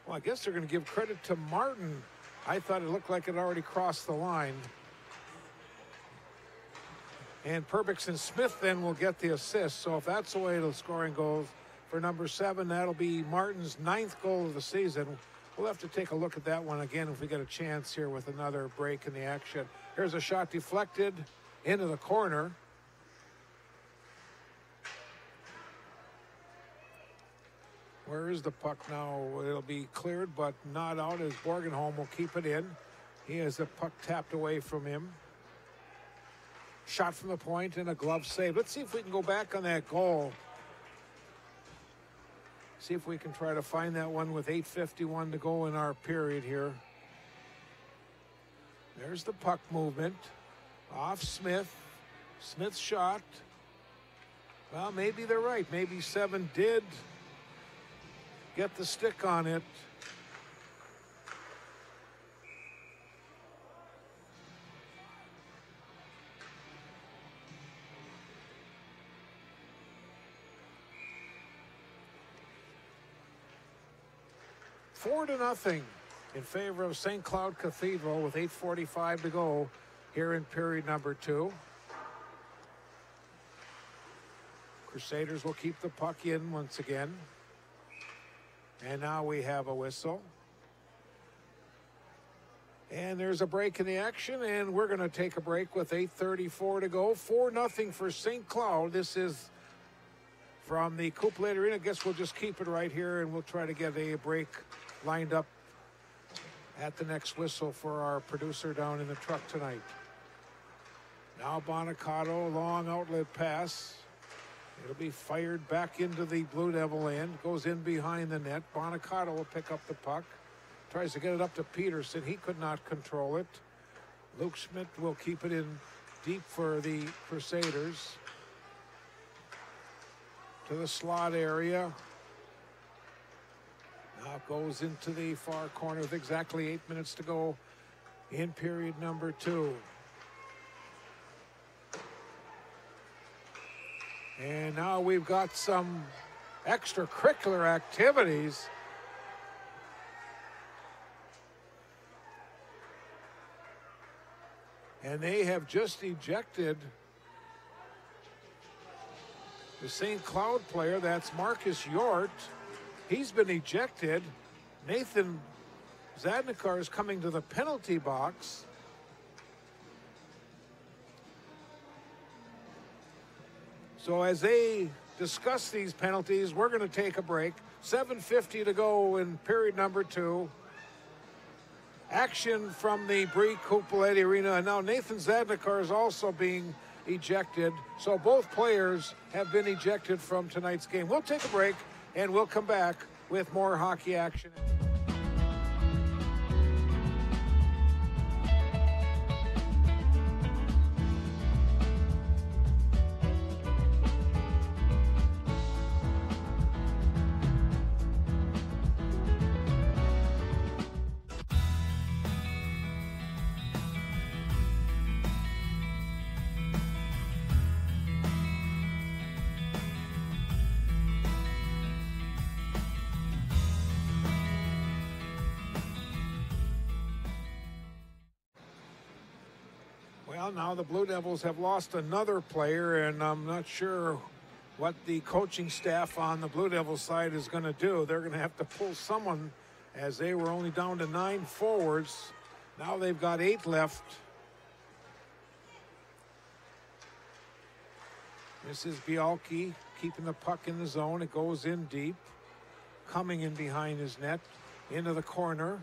Well, I guess they're going to give credit to Martin. I thought it looked like it already crossed the line. And Perbix and Smith then will get the assist. So if that's the way the scoring goes for number 7, that'll be Martin's 9th goal of the season. We'll have to take a look at that one again if we get a chance here with another break in the action. Here's a shot deflected into the corner. Where is the puck now? It'll be cleared, but not out, as Borgenholm will keep it in. He has the puck tapped away from him. Shot from the point and a glove save. Let's see if we can go back on that goal. See if we can try to find that one with 8:51 to go in our period here. There's the puck movement. Off Smith. Smith's shot. Well, maybe they're right. Maybe 7 did get the stick on it. Four to nothing in favor of St. Cloud Cathedral with 8:45 to go here in period number 2. Crusaders will keep the puck in once again. And now we have a whistle. And there's a break in the action, and we're going to take a break with 8:34 to go. 4-0 for St. Cloud. This is from the Coupe Late Arena. I guess we'll just keep it right here, and we'll try to get a break lined up at the next whistle for our producer down in the truck tonight. Now Bonicato, long outlet pass. It'll be fired back into the Blue Devil end. Goes in behind the net. Bonicato will pick up the puck. Tries to get it up to Peterson. He could not control it. Luke Schmidt will keep it in deep for the Crusaders. To the slot area. Now it goes into the far corner with exactly 8 minutes to go in period number 2. And now we've got some extracurricular activities. And they have just ejected the St. Cloud player. That's Marcus Yort. He's been ejected. Nathan Zadnikar is coming to the penalty box. So as they discuss these penalties, we're going to take a break. 7:50 to go in period number 2. Action from the Brie Coupe-Lady Arena. And now Nathan Zadnikar is also being ejected. So both players have been ejected from tonight's game. We'll take a break, and we'll come back with more hockey action. Well, now the Blue Devils have lost another player, and I'm not sure what the coaching staff on the Blue Devils side is going to do. They're going to have to pull someone, as they were only down to 9 forwards. Now they've got 8 left. This is Bialki keeping the puck in the zone. It goes in deep, coming in behind his net, into the corner.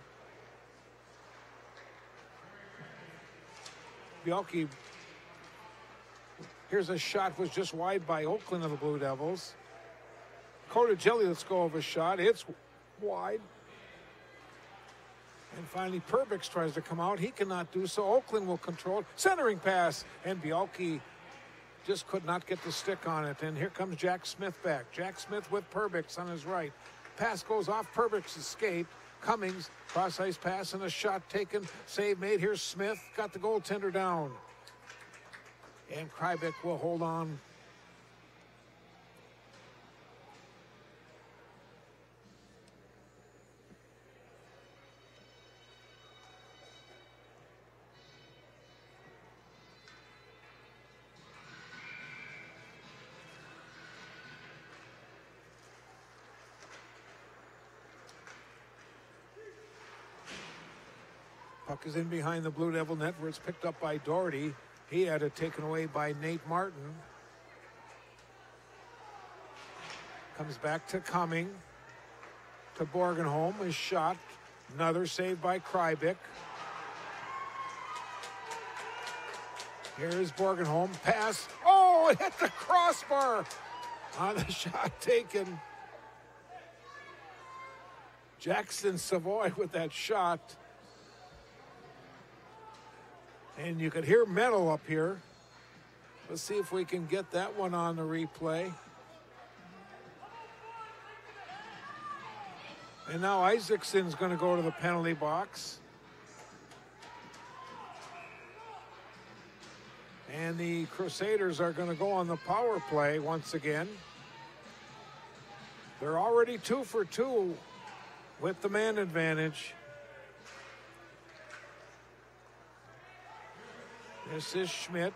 Bialki, here's a shot, was just wide by Oakland of the Blue Devils. Cotagelli, let's go of a shot. It's wide. And finally, Perbix tries to come out. He cannot do so. Oakland will control it. Centering pass, and Bialki just could not get the stick on it. And here comes Jack Smith back. Jack Smith with Perbix on his right. Pass goes off Perbix's skate. Cummings, cross-ice pass and a shot taken. Save made. Here's Smith. Got the goaltender down. And Krybeck will hold on. Puck is in behind the Blue Devil net where it's picked up by Doherty. He had it taken away by Nate Martin. Comes back to Cumming. To Borgenholm. His shot. Another save by Krybik. Here's Borgenholm. Pass. Oh, it hit the crossbar on the shot taken. Jackson Savoy with that shot. And you could hear metal up here. Let's see if we can get that one on the replay. And now Isaacson's going to go to the penalty box. And the Crusaders are going to go on the power play once again. They're already 2 for 2 with the man advantage. This is Schmidt.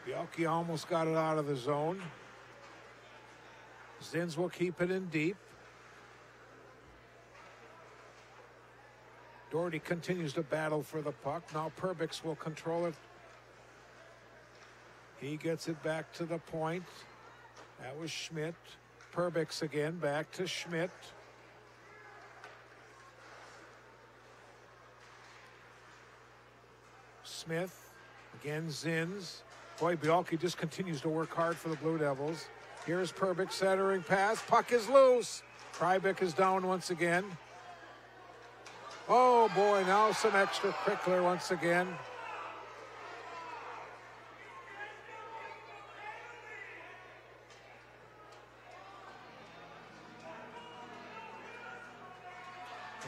Bielke almost got it out of the zone. Zins will keep it in deep. Doherty continues to battle for the puck. Now Perbix will control it. He gets it back to the point. That was Schmidt. Perbix again, back to Schmidt. Smith, again Zins. Boy, Bielke just continues to work hard for the Blue Devils. Here's Perbix centering pass. Puck is loose. Krybik is down once again. Oh boy, now some extra Crickler once again.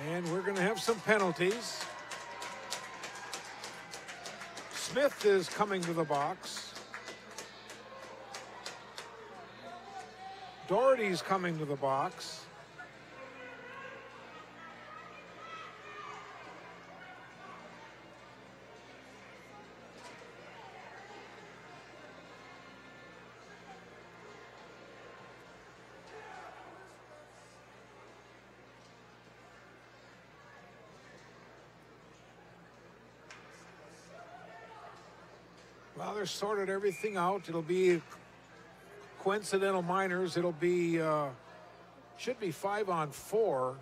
And we're going to have some penalties. Smith is coming to the box. Doherty's coming to the box. Well, they're sorted everything out. It'll be coincidental minors. It'll be, should be 5-on-4.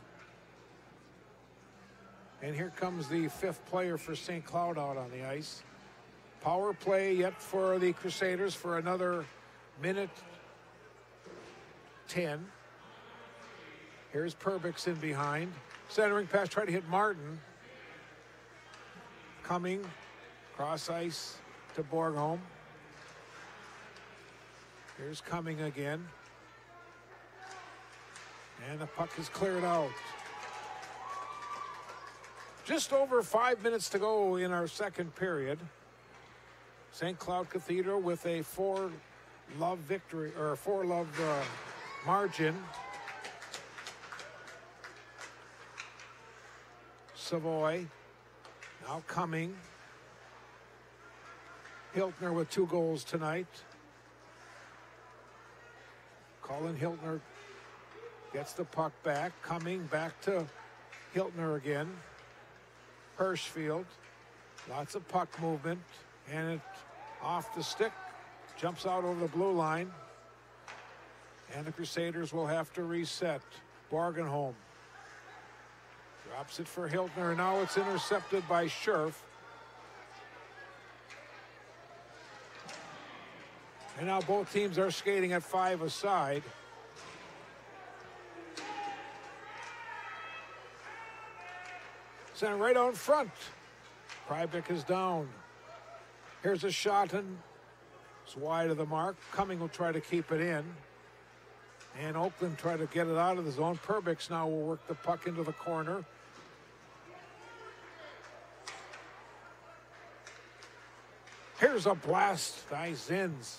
And here comes the 5th player for St. Cloud out on the ice. Power play yet for the Crusaders for another minute 10. Here's Perbix in behind. Centering pass, try to hit Martin. Coming, cross ice to Borgholm. Here's Cumming again. And the puck is cleared out. Just over 5 minutes to go in our second period. St. Cloud Cathedral with a 4-love victory, or a 4-love margin. Savoy now Cumming. Hiltner with 2 goals tonight. Colin Hiltner gets the puck back. Cumming back to Hiltner again. Hirschfield. Lots of puck movement. And it off the stick. Jumps out over the blue line. And the Crusaders will have to reset. Borgenholm drops it for Hiltner. And now it's intercepted by Scherf. And now both teams are skating at 5 aside. Sent right out in front. Krybik is down. Here's a shot and it's wide of the mark. Cumming will try to keep it in. And Oakland try to get it out of the zone. Perbix now will work the puck into the corner. Here's a blast by Zins.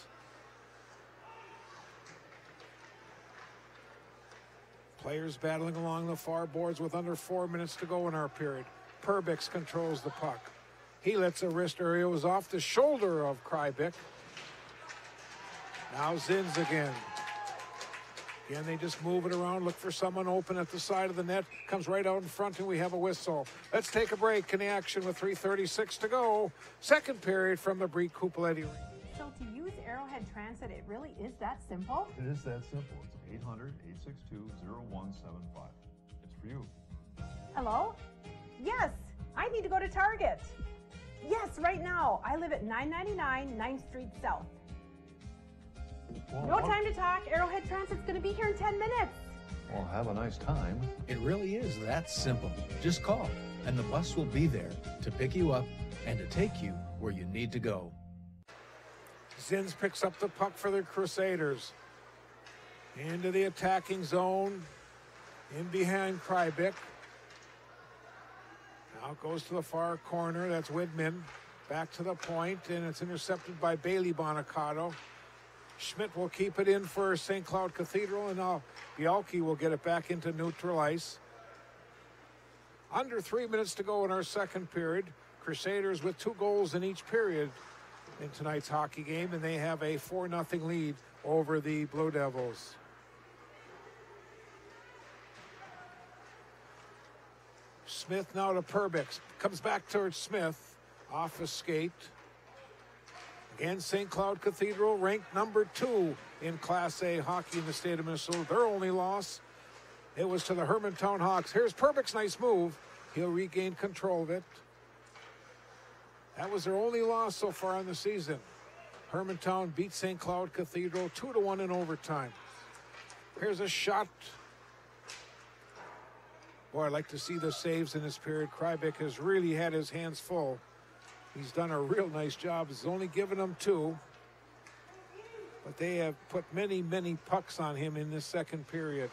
Players battling along the far boards with under 4 minutes to go in our period. Perbix controls the puck. He lets a wrister. It was off the shoulder of Krybik. Now Zins again. Again, they just move it around, look for someone open at the side of the net. Comes right out in front, and we have a whistle. Let's take a break in the action with 3:36 to go. Second period from the Brie Coupoletti. So to use Arrowhead Transit, it really is that simple? It is that simple. It's 800-862-0175. It's for you. Hello? Yes, I need to go to Target. Yes, right now. I live at 999 9th Street South. No time to talk. Arrowhead Transit's going to be here in 10 minutes. Well, have a nice time. It really is that simple. Just call, and the bus will be there to pick you up and to take you where you need to go. Zins picks up the puck for the Crusaders. Into the attacking zone. In behind Krybik. Now it goes to the far corner. That's Widman. Back to the point, and it's intercepted by Bailey Bonacato. Schmidt will keep it in for St. Cloud Cathedral, and now Bialke will get it back into neutral ice. Under 3 minutes to go in our second period. Crusaders with 2 goals in each period in tonight's hockey game, and they have a 4-0 lead over the Blue Devils. Smith now to Perbix. Comes back towards Smith. Off a skate. Again, St. Cloud Cathedral ranked number 2 in Class A hockey in the state of Minnesota. Their only loss, it was to the Hermantown Hawks. Here's Perbix, nice move. He'll regain control of it. That was their only loss so far in the season. Hermantown beat St. Cloud Cathedral 2-1 in overtime. Here's a shot. Boy, I'd like to see the saves in this period. Krybik has really had his hands full. He's done a real nice job. He's only given them 2. But they have put many, many pucks on him in this second period.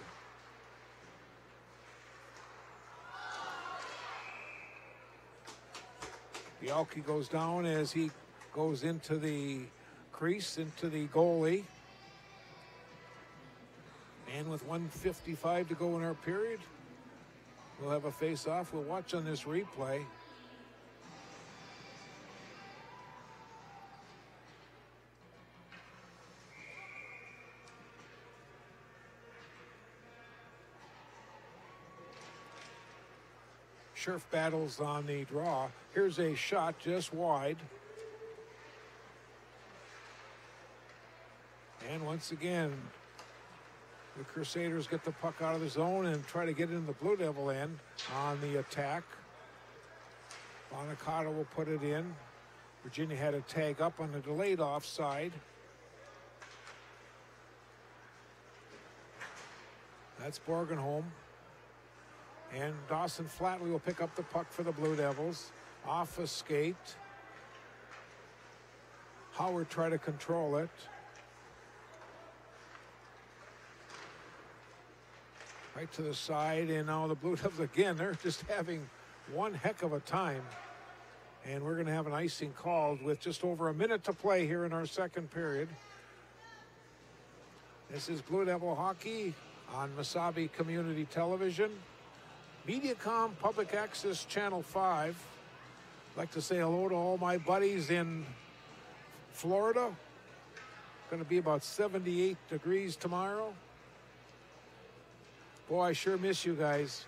Bialke goes down as he goes into the crease, into the goalie. And with 1:55 to go in our period, we'll have a face-off. We'll watch on this replay. Scherf battles on the draw. Here's a shot just wide. And once again, the Crusaders get the puck out of the zone and try to get it in the Blue Devil end on the attack. Bonacato will put it in. Virginia had a tag up on the delayed offside. That's Borgenholm. And Dawson Flatley will pick up the puck for the Blue Devils. Off a skate. Howard try to control it. Right to the side, and now the Blue Devils again, they're just having one heck of a time. And we're going to have an icing called with just over a minute to play here in our second period. This is Blue Devil hockey on Mesabi Community Television. Mediacom Public Access Channel 5. I'd like to say hello to all my buddies in Florida. Going to be about 78 degrees tomorrow. Boy, I sure miss you guys.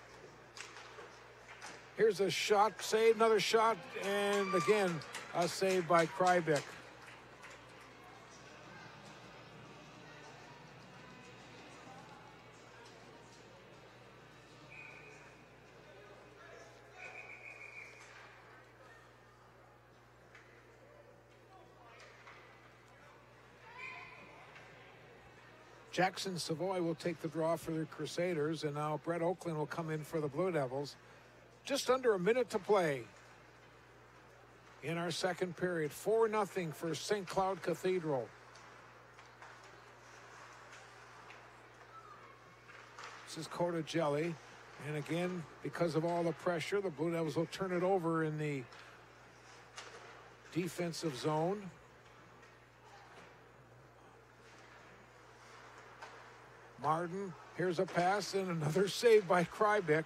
Here's a shot, save, another shot, and again, a save by Krybik. Jackson Savoy will take the draw for the Crusaders, and now Brett Oakland will come in for the Blue Devils. Just under a minute to play in our second period. 4-0 for St. Cloud Cathedral. This is Coda Jelly. And again, because of all the pressure, the Blue Devils will turn it over in the defensive zone. Martin, here's a pass and another save by Krybik.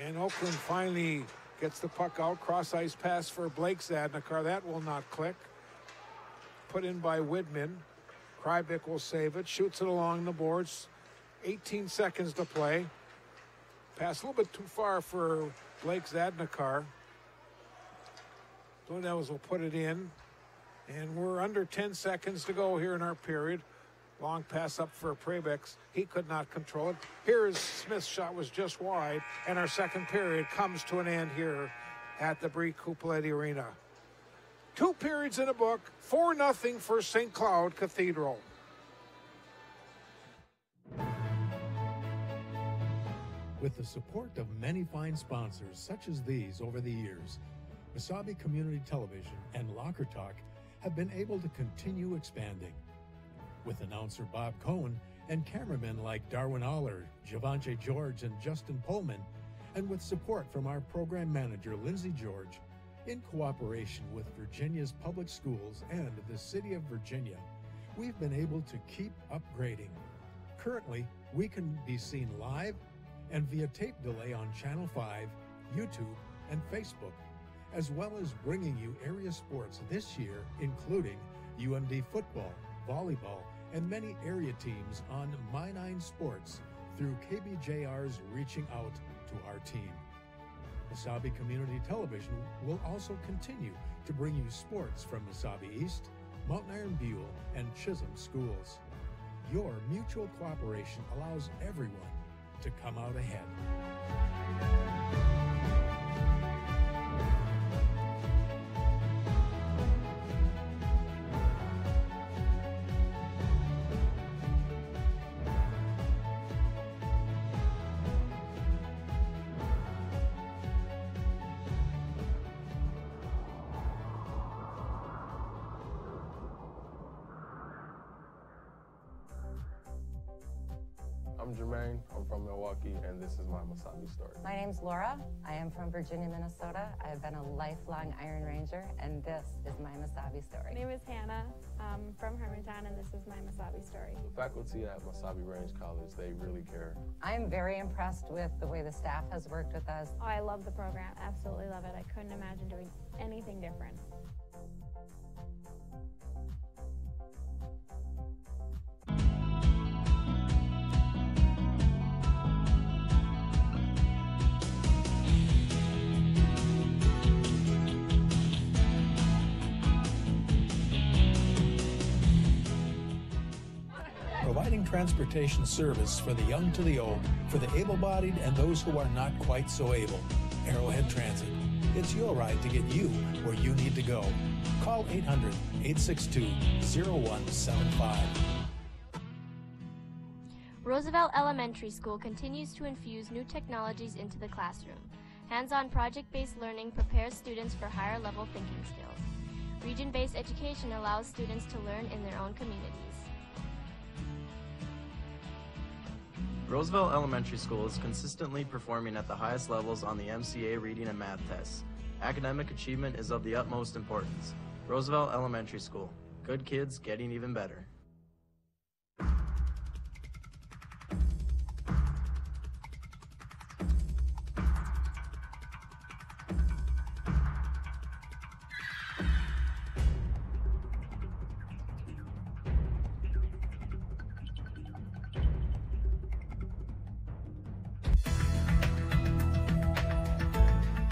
And Oakland finally gets the puck out. Cross-ice pass for Blake Zadnikar. That will not click. Put in by Widman. Kryvik will save it, shoots it along the boards. 18 seconds to play. Pass a little bit too far for Blake Zadnikar. Devils will put it in. And we're under 10 seconds to go here in our period. Long pass up for Prebex. He could not control it. Here's Smith's shot was just wide. And our second period comes to an end here at the Brie Cupoletti Arena. 2 periods in a book. 4-0 for St. Cloud Cathedral. With the support of many fine sponsors such as these over the years, Mesabi Community Television and Locker Talk have been able to continue expanding. With announcer Bob Cohn and cameramen like Darwin Aller, Javante George, and Justin Pullman, and with support from our program manager Lindsay George, in cooperation with Virginia's public schools and the City of Virginia, we've been able to keep upgrading. Currently, we can be seen live and via tape delay on Channel 5, YouTube, and Facebook, as well as bringing you area sports this year, including UMD football, volleyball, and many area teams on My 9 Sports through KBJR's reaching out to our team. Mesabi Community Television will also continue to bring you sports from Mesabi East, Mountain Iron Buell, and Chisholm schools. Your mutual cooperation allows everyone to come out ahead. I'm Jermaine, I'm from Milwaukee, and this is my Mesabi story. My name's Laura. I am from Virginia, Minnesota. I've been a lifelong Iron Ranger, and this is my Mesabi story. My name is Hannah. I'm from Hermantown, and this is my Mesabi story. The faculty at Mesabi Range College, they really care. I'm very impressed with the way the staff has worked with us. Oh, I love the program. Absolutely love it. I couldn't imagine doing anything different. Providing transportation service for the young to the old, for the able-bodied and those who are not quite so able. Arrowhead Transit. It's your ride to get you where you need to go. Call 800-862-0175. Roosevelt Elementary School continues to infuse new technologies into the classroom. Hands-on project-based learning prepares students for higher-level thinking skills. Region-based education allows students to learn in their own communities. Roosevelt Elementary School is consistently performing at the highest levels on the MCA reading and math tests. Academic achievement is of the utmost importance. Roosevelt Elementary School. Good kids getting even better.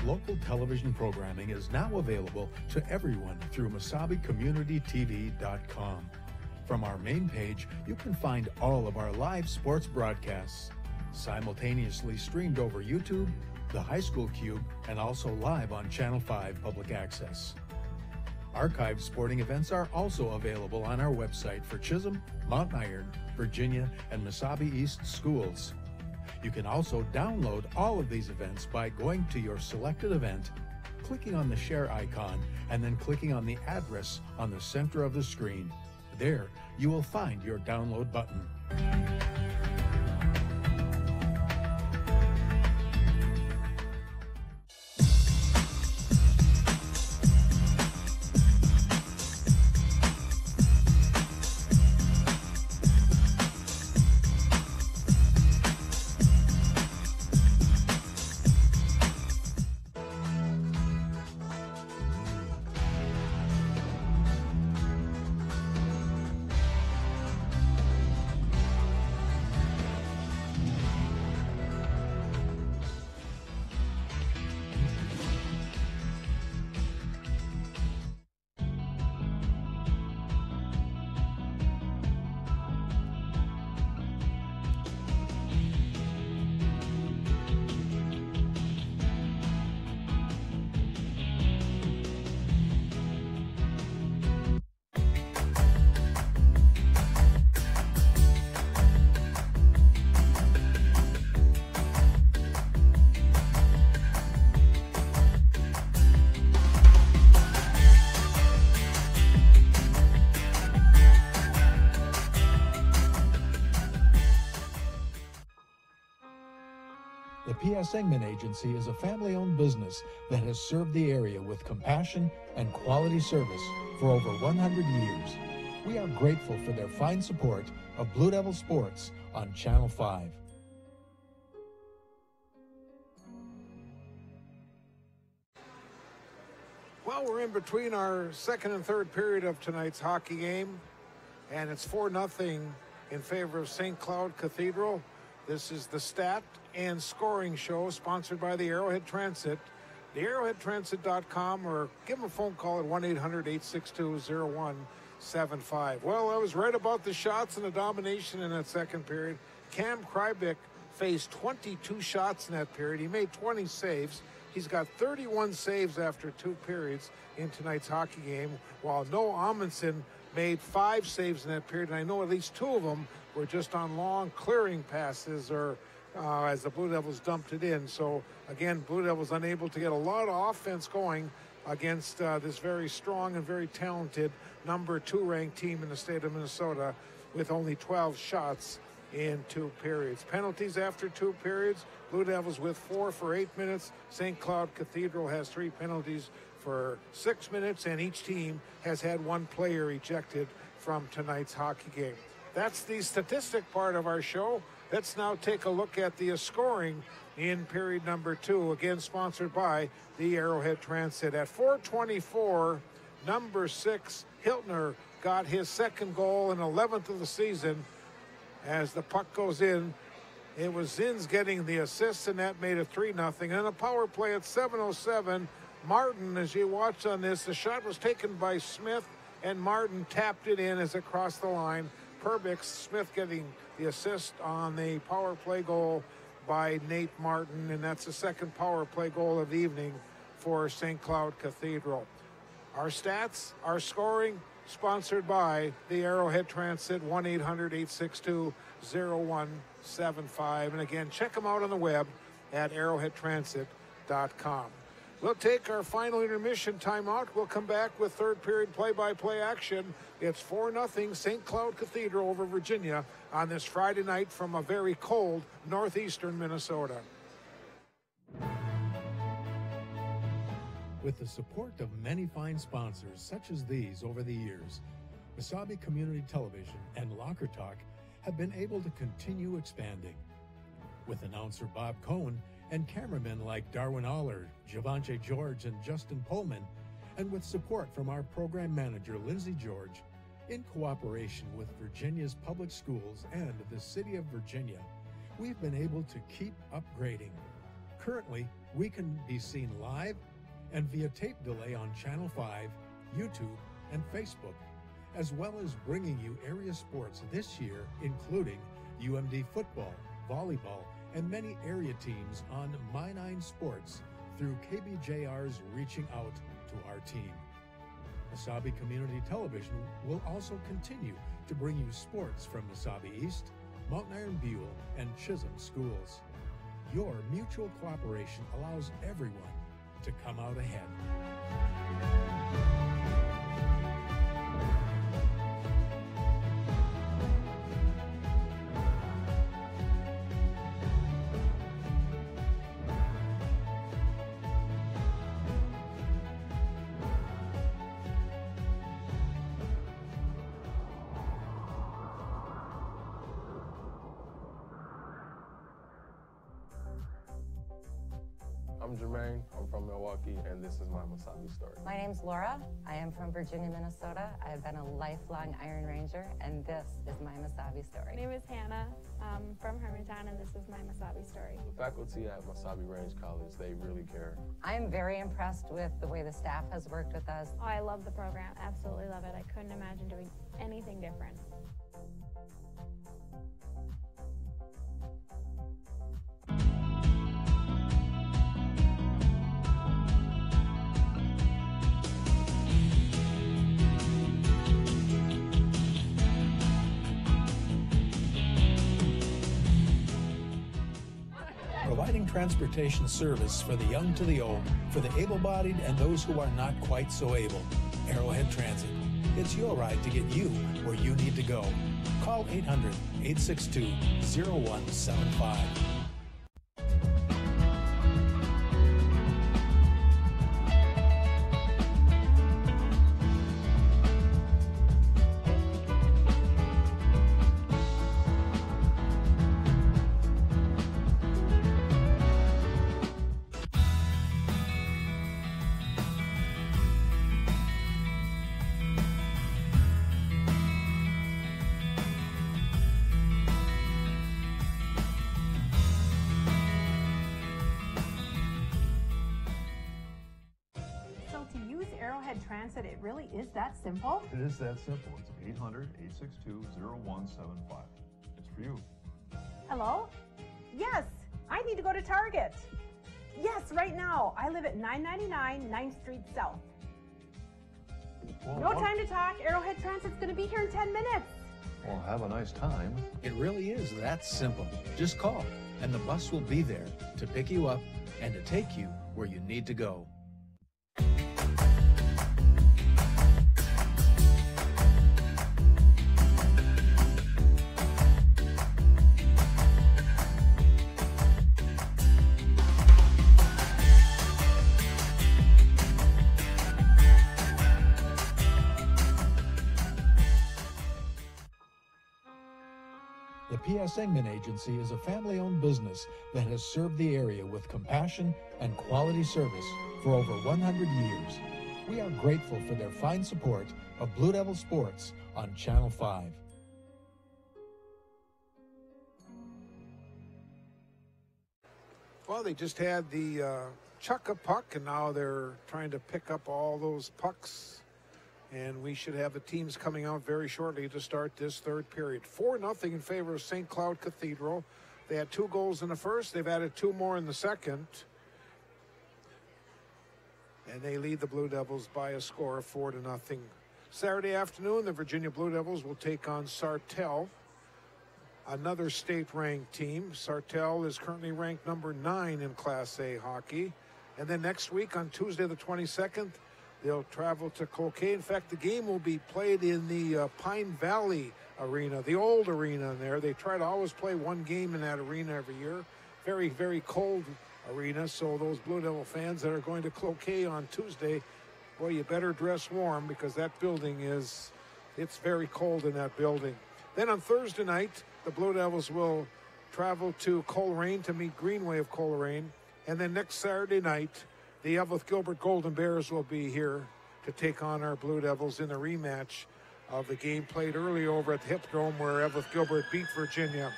Local television programming is now available to everyone through MesabiCommunityTV.com. From our main page, you can find all of our live sports broadcasts, simultaneously streamed over YouTube, the High School Cube, and also live on Channel 5 Public Access. Archived sporting events are also available on our website for Chisholm, Mount Iron, Virginia, and Mesabi East schools. You can also download all of these events by going to your selected event, clicking on the share icon, and then clicking on the address on the center of the screen. There, you will find your download button. The P.S. Engman Agency is a family-owned business that has served the area with compassion and quality service for over 100 years. We are grateful for their fine support of Blue Devil Sports on Channel 5. Well, we're in between our second and third period of tonight's hockey game, and it's 4-0 in favor of St. Cloud Cathedral. This is the Stat and Scoring Show, sponsored by the Arrowhead Transit. The arrowheadtransit.com, or give them a phone call at 1-800-862-0175. Well, I was right about the shots and the domination in that second period. Cam Krybick faced 22 shots in that period. He made 20 saves. He's got 31 saves after 2 periods in tonight's hockey game, while Noah Amundsen made 5 saves in that period, and I know at least 2 of them were just on long clearing passes or as the Blue Devils dumped it in. So, again, Blue Devils unable to get a lot of offense going against this very strong and very talented number 2 ranked team in the state of Minnesota with only 12 shots in 2 periods. Penalties after 2 periods. Blue Devils with 4 for 8 minutes. St. Cloud Cathedral has 3 penalties for 6 minutes, and each team has had 1 player ejected from tonight's hockey game. That's the statistic part of our show. Let's now take a look at the scoring in period number 2, again sponsored by the Arrowhead Transit. At 4:24, number 6, Hiltner, got his second goal and 11th of the season. As the puck goes in, it was Zins getting the assist, and that made it 3-0. And a power play at 7:07. Martin, as you watch on this, the shot was taken by Smith, and Martin tapped it in as it crossed the line. Perbix, Smith getting the assist on the power play goal by Nate Martin, and that's the second power play goal of the evening for St. Cloud Cathedral. Our stats, our scoring, sponsored by the Arrowhead Transit, 1-800-862-0175. And again, check them out on the web at arrowheadtransit.com. We'll take our final intermission timeout. We'll come back with third period play-by-play action. It's 4-0 St. Cloud Cathedral over Virginia on this Friday night from a very cold northeastern Minnesota. With the support of many fine sponsors such as these over the years, Mesabi Community Television and Locker Talk have been able to continue expanding. With announcer Bob Cohn and cameramen like Darwin Allard, Javante George, and Justin Pullman, and with support from our program manager Lindsay George, in cooperation with Virginia's public schools and the City of Virginia, we've been able to keep upgrading. Currently, we can be seen live and via tape delay on Channel 5, YouTube, and Facebook, as well as bringing you area sports this year, including UMD football, volleyball, and many area teams on My9 Sports through KBJR's reaching out to our team. Mesabi Community Television will also continue to bring you sports from Mesabi East, Mountain Iron Buell, and Chisholm schools. Your mutual cooperation allows everyone to come out ahead. I'm Jermaine, I'm from Milwaukee, and this is my Mesabi story. My name's Laura. I am from Virginia, Minnesota. I've been a lifelong Iron Ranger, and this is my Mesabi story. My name is Hannah. I'm from Hermantown, and this is my Mesabi story. The faculty at Mesabi Range College, they really care. I'm very impressed with the way the staff has worked with us. Oh, I love the program. Absolutely love it. I couldn't imagine doing anything different. Providing transportation service for the young to the old, for the able-bodied and those who are not quite so able. Arrowhead Transit. It's your ride to get you where you need to go. Call 800-862-0175. Transit, it really is that simple? It is that simple. It's 800-862-0175. It's for you. Hello? Yes, I need to go to Target. Yes, right now. I live at 999 9th Street South. Well, No time to talk. Arrowhead Transit's going to be here in 10 minutes. Well, have a nice time. It really is that simple. Just call, and the bus will be there to pick you up and to take you where you need to go. The P.S. Engman Agency is a family-owned business that has served the area with compassion and quality service for over 100 years. We are grateful for their fine support of Blue Devil Sports on Channel 5. Well, they just had the chuck a puck, and now they're trying to pick up all those pucks. And we should have the teams coming out very shortly to start this third period. 4-0 in favor of St. Cloud Cathedral. They had 2 goals in the first. They've added 2 more in the second. And they lead the Blue Devils by a score of 4-0. Saturday afternoon, the Virginia Blue Devils will take on Sartell, another state-ranked team. Sartell is currently ranked number 9 in Class A hockey. And then next week on Tuesday the 22nd, they'll travel to Cloquet. In fact, the game will be played in the Pine Valley Arena, the old arena in there. They try to always play one game in that arena every year. Very, very cold arena. So those Blue Devil fans that are going to Cloquet on Tuesday, boy, you better dress warm because that building it's very cold in that building. Then on Thursday night, the Blue Devils will travel to Coleraine to meet Greenway of Coleraine. And then next Saturday night, the Evelyn Gilbert Golden Bears will be here to take on our Blue Devils in the rematch of the game played earlier over at the Hippodrome where Evelyn Gilbert beat Virginia.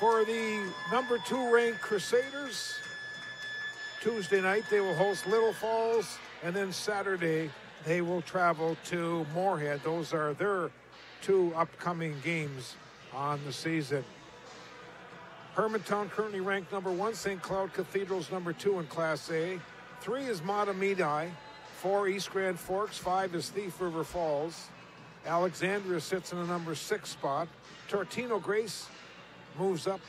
For the number 2 ranked Crusaders, Tuesday night they will host Little Falls, and then Saturday they will travel to Moorhead. Those are their 2 upcoming games on the season. Hermantown currently ranked number 1. St. Cloud Cathedral's number 2 in Class A. 3 is Matamidi. 4 East Grand Forks. 5 is Thief River Falls. Alexandria sits in the number 6 spot. Tortino Grace moves up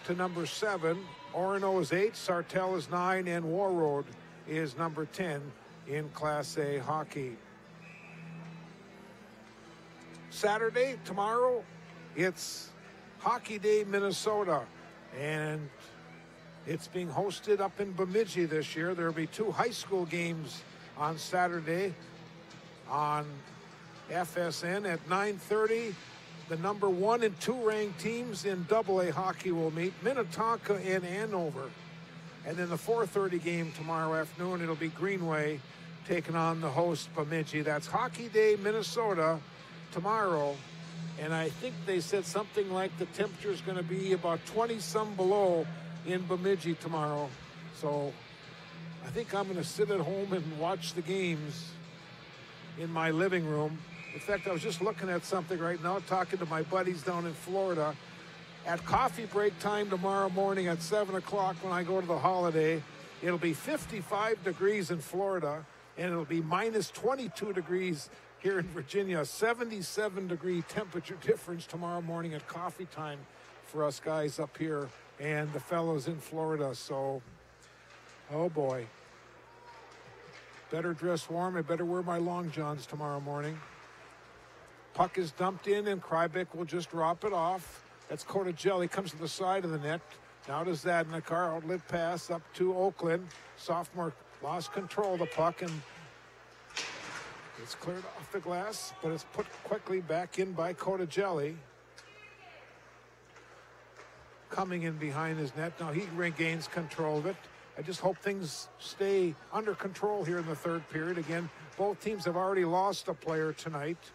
to number 7. Orono is 8. Sartell is 9. And Warroad is number 10 in Class A hockey. Saturday, tomorrow, it's Hockey Day, Minnesota, and it's being hosted up in Bemidji this year. There will be 2 high school games on Saturday on FSN at 9:30. The number 1 and 2 ranked teams in AA hockey will meet, Minnetonka and Andover. And then the 4:30 game tomorrow afternoon, it'll be Greenway taking on the host Bemidji. That's Hockey Day, Minnesota, tomorrow. And I think they said something like the temperature is going to be about 20-some below in Bemidji tomorrow. So I think I'm going to sit at home and watch the games in my living room. In fact, I was just looking at something right now, talking to my buddies down in Florida. At coffee break time tomorrow morning at 7 o'clock when I go to the Holiday, it'll be 55 degrees in Florida, and it'll be minus 22 degrees here in Virginia. 77-degree temperature difference tomorrow morning at coffee time for us guys up here and the fellows in Florida. So, oh boy. Better dress warm. I better wear my long johns tomorrow morning. Puck is dumped in, and Krybeck will just drop it off. That's Cotagelli, comes to the side of the net. Now to Zadnikar, outlet pass up to Oakland. Sophomore lost control of the puck, and it's cleared off the glass, but it's put quickly back in by Cotagelli. Coming in behind his net. Now he regains control of it. I just hope things stay under control here in the third period. Again, both teams have already lost a player tonight.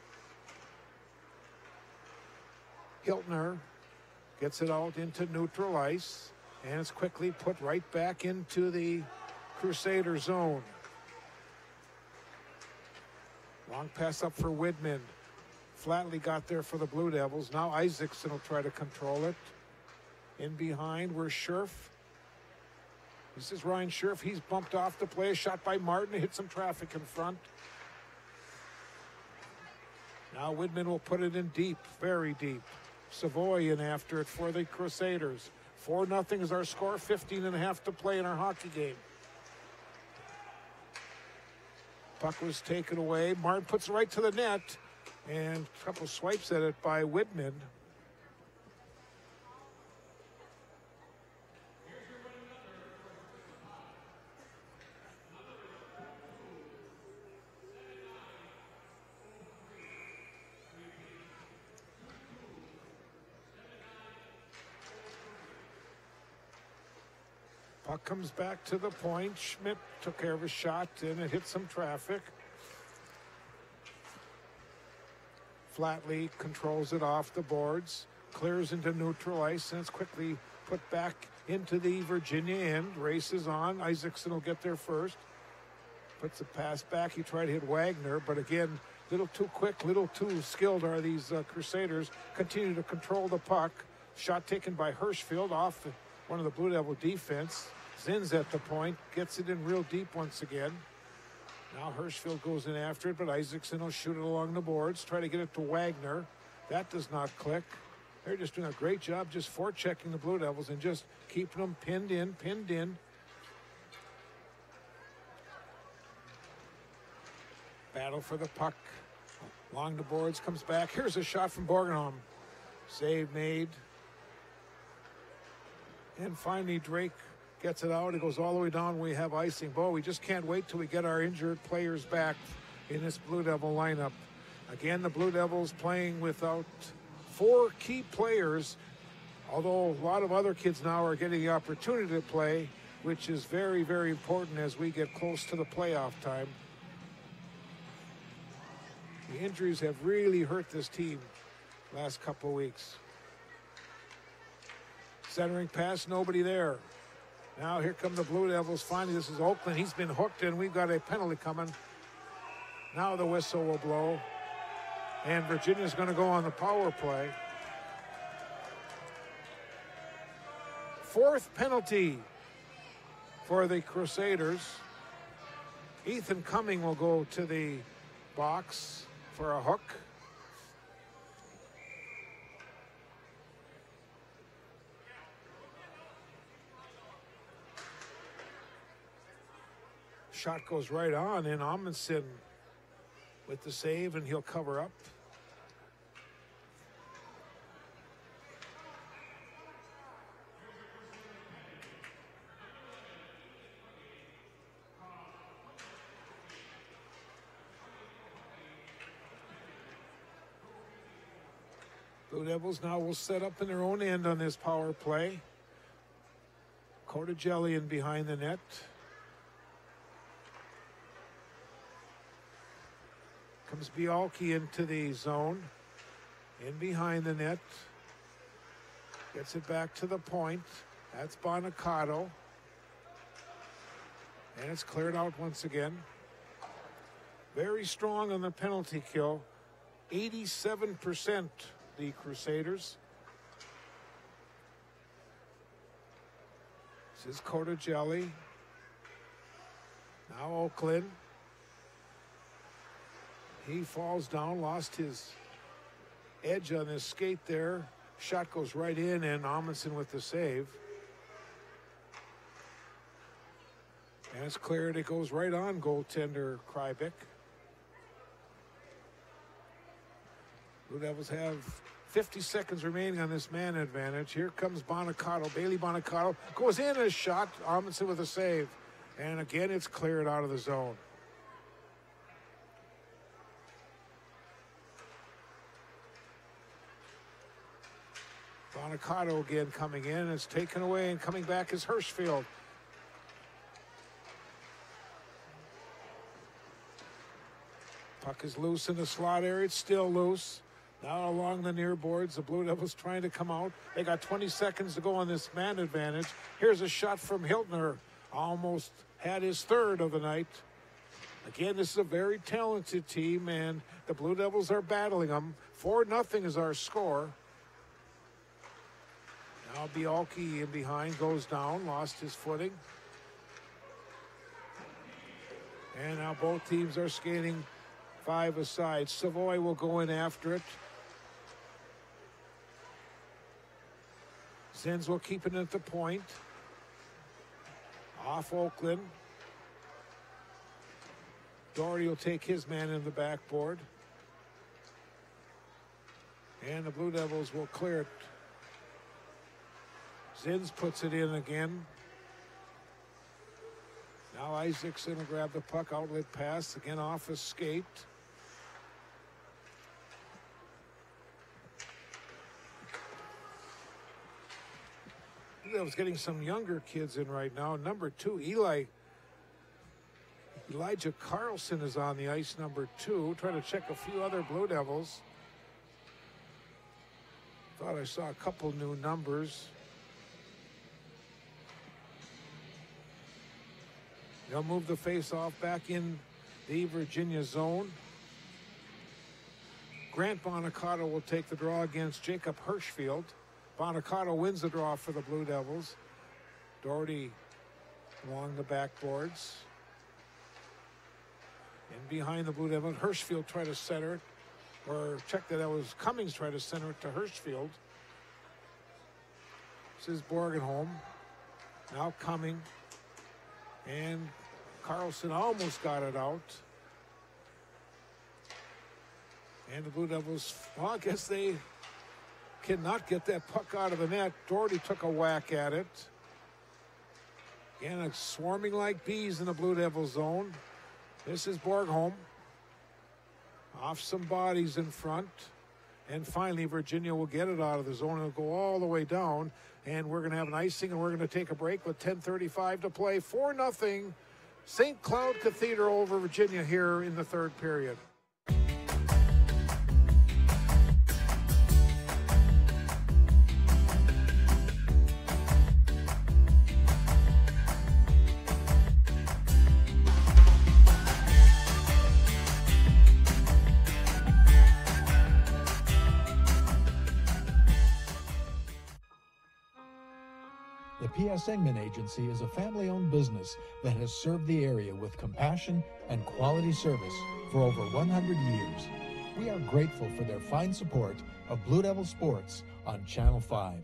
Hiltner gets it out into neutral ice, and it's quickly put right back into the Crusader zone. Long pass up for Widman. Flatley got there for the Blue Devils. Now Isaacson will try to control it. In behind, where's Scherf? This is Ryan Scherf. He's bumped off the play. A shot by Martin. Hit some traffic in front. Now Widman will put it in deep, very deep. Savoy in after it for the Crusaders. 4-0 is our score. 15.5 to play in our hockey game. Puck was taken away. Martin puts it right to the net. And a couple swipes at it by Widman. Puck comes back to the point. Schmidt took care of his shot, and it hit some traffic. Flatley controls it off the boards, clears into neutral ice, and it's quickly put back into the Virginia end. Races on. Isaacson will get there first. Puts a pass back. He tried to hit Wagner, but again, little too quick, little too skilled are these Crusaders. Continue to control the puck. Shot taken by Hirschfield off one of the Blue Devil defense. Zinn's at the point, gets it in real deep once again. Now Hirschfield goes in after it, but Isaacson will shoot it along the boards, try to get it to Wagner. That does not click. They're just doing a great job just forechecking the Blue Devils and just keeping them pinned in. Battle for the puck. Along the boards, comes back. Here's a shot from Borgenholm. Save made. And finally Drake gets it out. It goes all the way down. We have icing. Bo, we just can't wait till we get our injured players back in this Blue Devil lineup. Again, the Blue Devils playing without 4 key players, although a lot of other kids now are getting the opportunity to play, which is very, very important as we get close to the playoff time. The injuries have really hurt this team last couple of weeks. Centering pass, nobody there. Now here come the Blue Devils. Finally, this is Oakland. He's been hooked, and we've got a penalty coming. Now the whistle will blow. And Virginia's going to go on the power play. 4th penalty for the Crusaders. Ethan Cumming will go to the box for a hook. Shot goes right on, and Amundsen with the save, and he'll cover up. Blue Devils now will set up in their own end on this power play. Cordigelli in behind the net. Comes Bialke into the zone. In behind the net. Gets it back to the point. That's Bonicato. And it's cleared out once again. Very strong on the penalty kill. 87% the Crusaders. This is Cordigelli. Now Oakland. He falls down, lost his edge on his skate there. Shot goes right in, and Amundsen with the save. And it's cleared. It goes right on goaltender Krybik. Blue Devils have 50 seconds remaining on this man advantage. Here comes Bonicato. Bailey Bonicato goes in a shot. Amundsen with a save. And again, it's cleared out of the zone. Bonicato again coming in. It's taken away, and coming back is Hirschfield. Puck is loose in the slot area. It's still loose. Now along the near boards, the Blue Devils trying to come out. They got 20 seconds to go on this man advantage. Here's a shot from Hiltner. Almost had his 3rd of the night. Again, this is a very talented team, and the Blue Devils are battling them. 4-0 is our score. Now Bialke in behind goes down, lost his footing. And now both teams are skating 5 aside. Savoy will go in after it. Zins will keep it at the point. Off Oakland. Doherty will take his man in the backboard. And the Blue Devils will clear it. Zins puts it in again. Now Isaacson will grab the puck, outlet pass, again off a skate. Blue Devils getting some younger kids in right now. Number 2, Elijah Carlson is on the ice, number 2. Trying to check a few other Blue Devils. Thought I saw a couple new numbers. They'll move the face-off back in the Virginia zone. Grant Bonacato will take the draw against Jacob Hirschfield. Bonacato wins the draw for the Blue Devils. Doherty along the backboards. And behind the Blue Devils, Hirschfield tried to center it, or check that was Cummings tried to center it to Hirschfield. This is Borgenholm. Now Cumming. And Carlson almost got it out. And the Blue Devils, well, I guess they cannot get that puck out of the net. Doherty took a whack at it. Again, it's swarming like bees in the Blue Devil zone. This is Borgholm. Off some bodies in front. And finally, Virginia will get it out of the zone. It'll go all the way down. And we're going to have an icing, and we're going to take a break with 10:35 to play. 4-0 St. Cloud Cathedral over Virginia here in the third period. The P.S. Engman Agency is a family-owned business that has served the area with compassion and quality service for over 100 years. We are grateful for their fine support of Blue Devil Sports on Channel 5.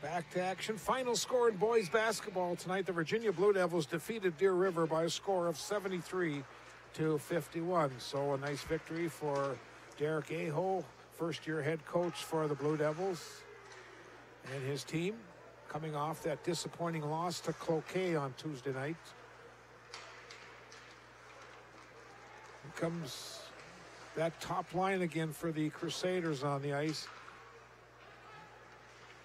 Back to action. Final score in boys basketball tonight. The Virginia Blue Devils defeated Deer River by a score of 73-51. So a nice victory for Derek Aho, first-year head coach for the Blue Devils, and his team coming off that disappointing loss to Cloquet on Tuesday night. Here comes that top line again for the Crusaders on the ice.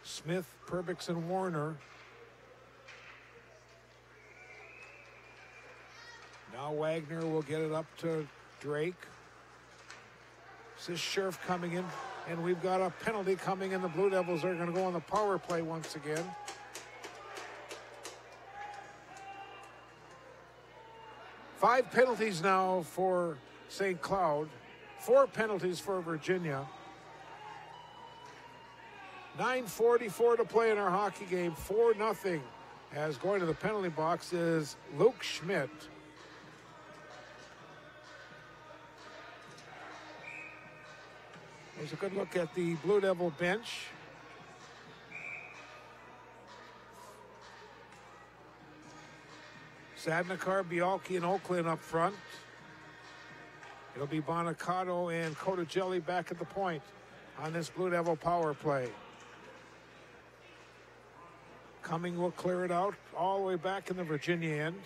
Smith, Perbix, and Warner. Now Wagner will get it up to Drake. This is Scherf coming in, and we've got a penalty coming in. The Blue Devils are going to go on the power play once again. Five penalties now for St. Cloud. 4 penalties for Virginia. 9:44 to play in our hockey game. 4-0. As going to the penalty box is Luke Schmidt. There's a good look at the Blue Devil bench. Sadnikar, Bialke, and Oakland up front. It'll be Bonacato and Cotagelli back at the point on this Blue Devil power play. Cumming will clear it out all the way back in the Virginia end.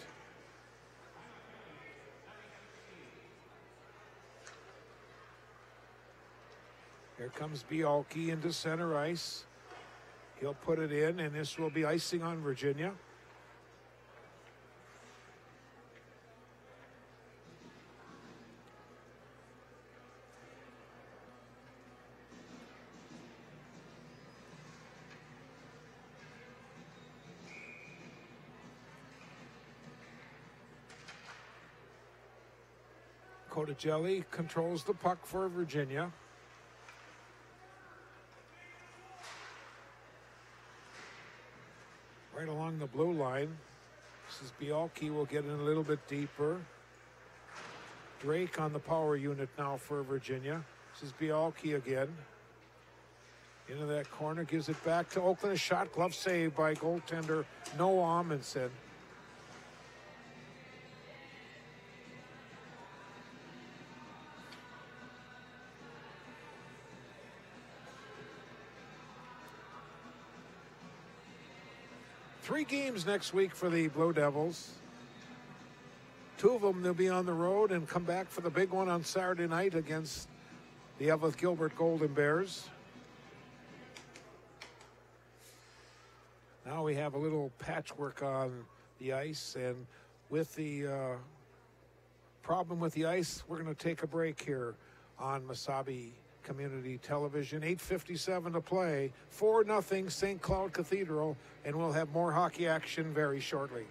Here comes Bialke into center ice. He'll put it in, and this will be icing on Virginia. Cotagelli controls the puck for Virginia. Right along the blue line. This is Bialke will get in a little bit deeper. Drake on the power unit now for Virginia. This is Bialke again. Into that corner, gives it back to Oakland. A shot, glove save by goaltender Noah Amundsen. Three games next week for the Blue Devils. Two of them, they'll be on the road and come back for the big one on Saturday night against the Evelyn Gilbert Golden Bears. Now we have a little patchwork on the ice, and with the problem with the ice, we're going to take a break here on Mesabi Community Television. 8:57 to play, 4-0 St. Cloud Cathedral, and we'll have more hockey action very shortly.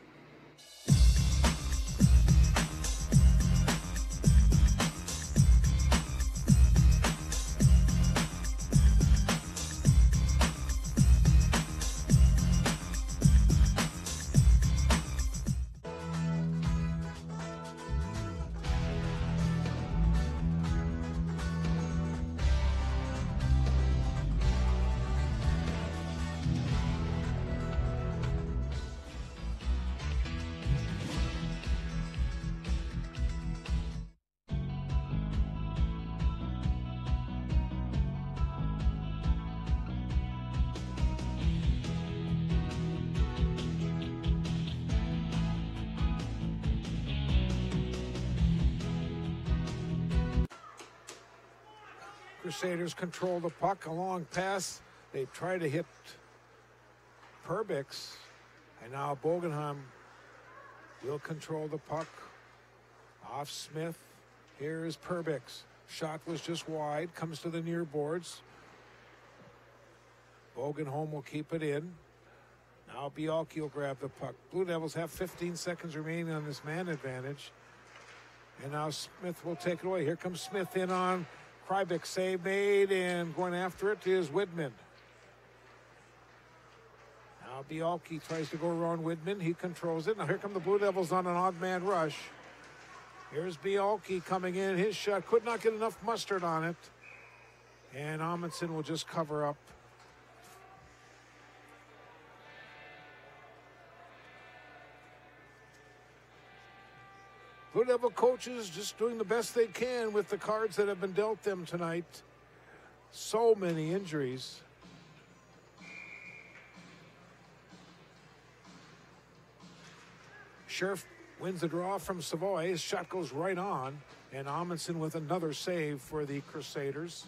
Crusaders control the puck. A long pass. They try to hit Perbix. And now Bogenheim will control the puck. Off Smith. Here is Perbix. Shot was just wide. Comes to the near boards. Bogenholm will keep it in. Now Bialke will grab the puck. Blue Devils have 15 seconds remaining on this man advantage. And now Smith will take it away. Here comes Smith in on Krybik, save made, and going after it is Widman. Now Bialke tries to go around Widman. He controls it. Now here come the Blue Devils on an odd man rush. Here's Bialke coming in. His shot could not get enough mustard on it. And Amundsen will just cover up. Blue Devil coaches just doing the best they can with the cards that have been dealt them tonight. So many injuries. Scherf wins the draw from Savoy. His shot goes right on. And Amundsen with another save for the Crusaders.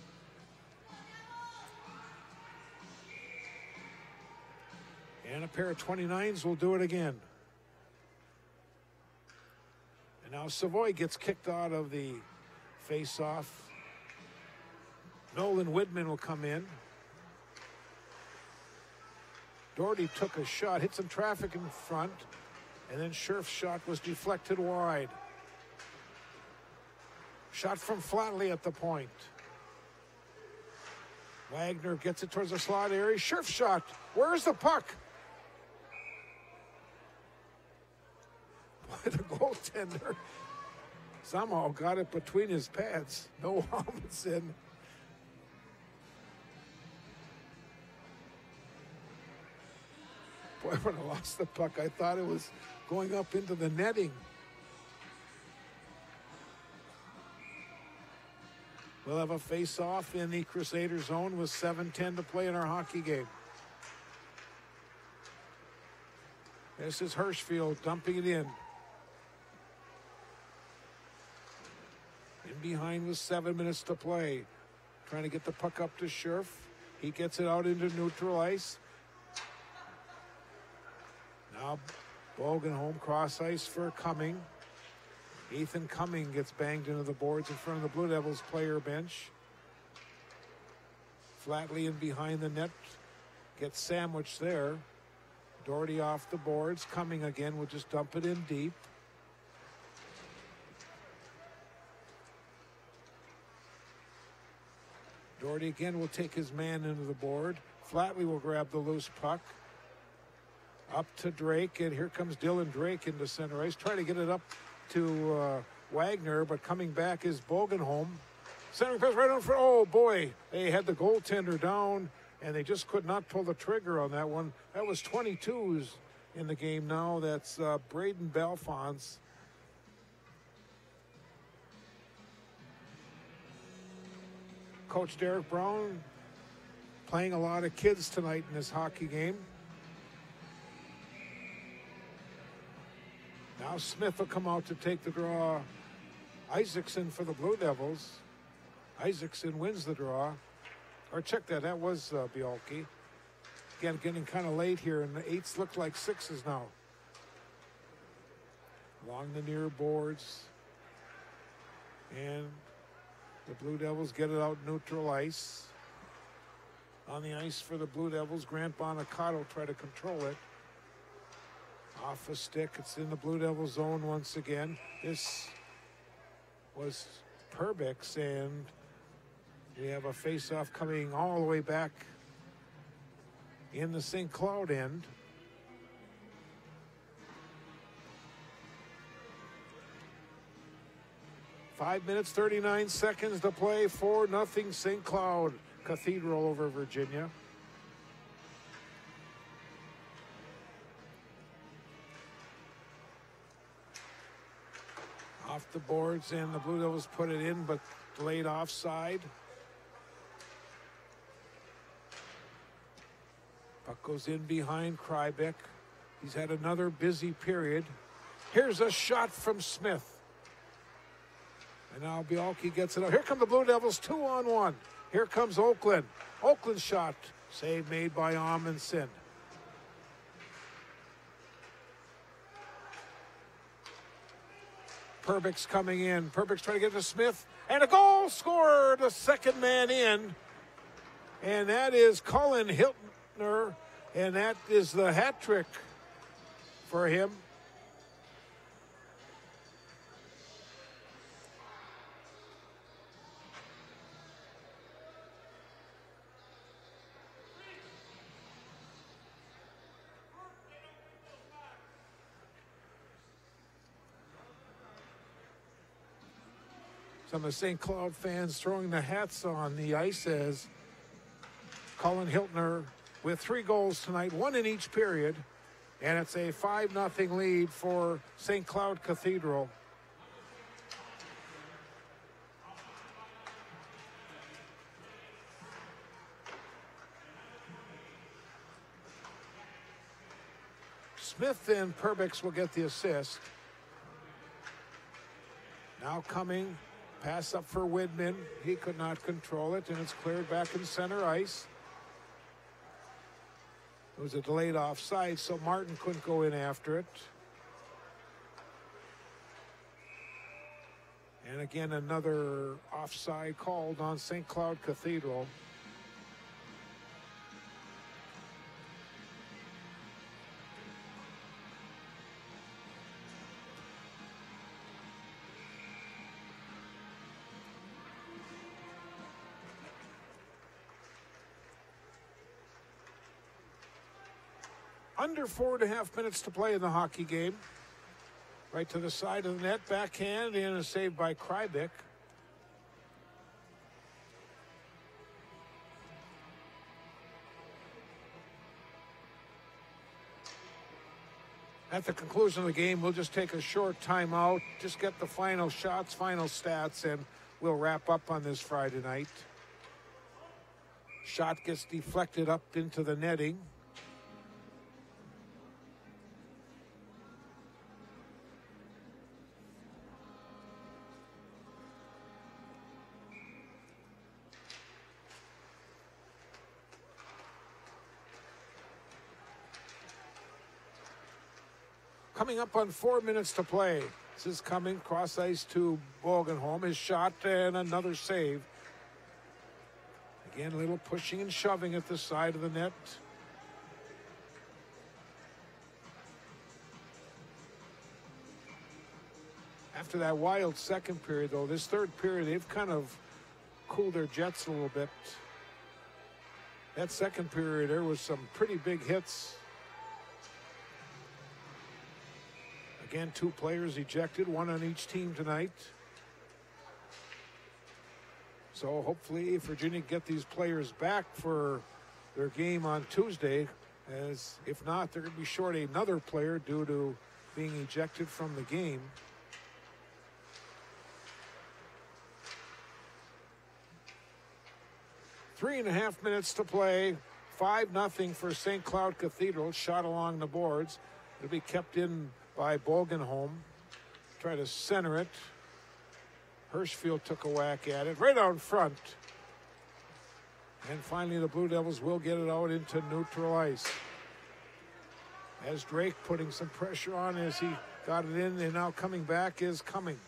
And a pair of 29s will do it again. Now Savoy gets kicked out of the face-off. Nolan Widman will come in. Doherty took a shot, hit some traffic in front, and then Scherf's shot was deflected wide. Shot from Flatley at the point. Wagner gets it towards the slot area. Scherf's shot. Where's the puck? The goaltender somehow got it between his pads. No Amundsen. Boy, when I lost the puck, I thought it was going up into the netting. We'll have a face-off in the Crusader zone with 7:10 to play in our hockey game. This is Hirschfield dumping it in. In behind with 7 minutes to play. Trying to get the puck up to Scherf. He gets it out into neutral ice. Now Bogenholm cross ice for Cumming. Ethan Cumming gets banged into the boards in front of the Blue Devils player bench. Flatley in behind the net. Gets sandwiched there. Doherty off the boards. Cumming again will just dump it in deep. Doherty again will take his man into the board. Flatley will grab the loose puck. Up to Drake, and here comes Dylan Drake into center ice. Trying to get it up to Wagner, but coming back is Bogenholm. Centering pass right on for, oh boy, they had the goaltender down, and they just could not pull the trigger on that one. That was 22s in the game now. That's Braden Belfons. Coach Derek Brown playing a lot of kids tonight in this hockey game. Now Smith will come out to take the draw. Isaacson for the Blue Devils. Isaacson wins the draw. Or check that, that was Bialke. Again, getting kind of late here, and the 8s look like 6s now. Along the near boards. And the Blue Devils get it out neutral ice. On the ice for the Blue Devils, Grant Bonacato try to control it. Off a stick, it's in the Blue Devil zone once again. This was Perbix, and we have a face-off coming all the way back in the St. Cloud end. Five minutes, 39 seconds to play. 4-0 St. Cloud. Cathedral over Virginia. Off the boards, and the Blue Devils put it in, but delayed offside. Puck goes in behind Krybeck. He's had another busy period. Here's a shot from Smith. And now Bialke gets it out. Here come the Blue Devils, 2-on-1. Here comes Oakland. Oakland shot. Save made by Amundsen. Perbix coming in. Perbix trying to get to Smith. And a goal scored. The second man in. And that is Colin Hiltner. And that is the hat trick for him. Some of the St. Cloud fans throwing the hats on the ice as Colin Hiltner with 3 goals tonight, 1 in each period, and it's a 5-0 lead for St. Cloud Cathedral. Smith and Perbix will get the assist. Now coming. Pass up for Widman. He could not control it, and it's cleared back in center ice. It was a delayed offside, so Martin couldn't go in after it. And again, another offside called on St. Cloud Cathedral. Under 4.5 minutes to play in the hockey game. Right to the side of the net, backhand, and a save by Krybeck. At the conclusion of the game, we'll just take a short timeout, just get the final shots, final stats, and we'll wrap up on this Friday night. Shot gets deflected up into the netting. Coming up on 4 minutes to play. This is coming cross ice to Bogenholm. His shot and another save. Again, a little pushing and shoving at the side of the net. After that wild second period, though, this third period, they've kind of cool their jets a little bit. That second period, there was some pretty big hits. Again, 2 players ejected, 1 on each team tonight. So hopefully Virginia get these players back for their game on Tuesday, as if not, they're going to be short another player due to being ejected from the game. Three and a half minutes to play. 5-0 for St. Cloud Cathedral. Shot along the boards. It'll be kept in by Bogenholm. Try to center it. Hirschfield took a whack at it right out in front. And finally the Blue Devils will get it out into neutral ice. As Drake putting some pressure on as he got it in, and now coming back is Cumming.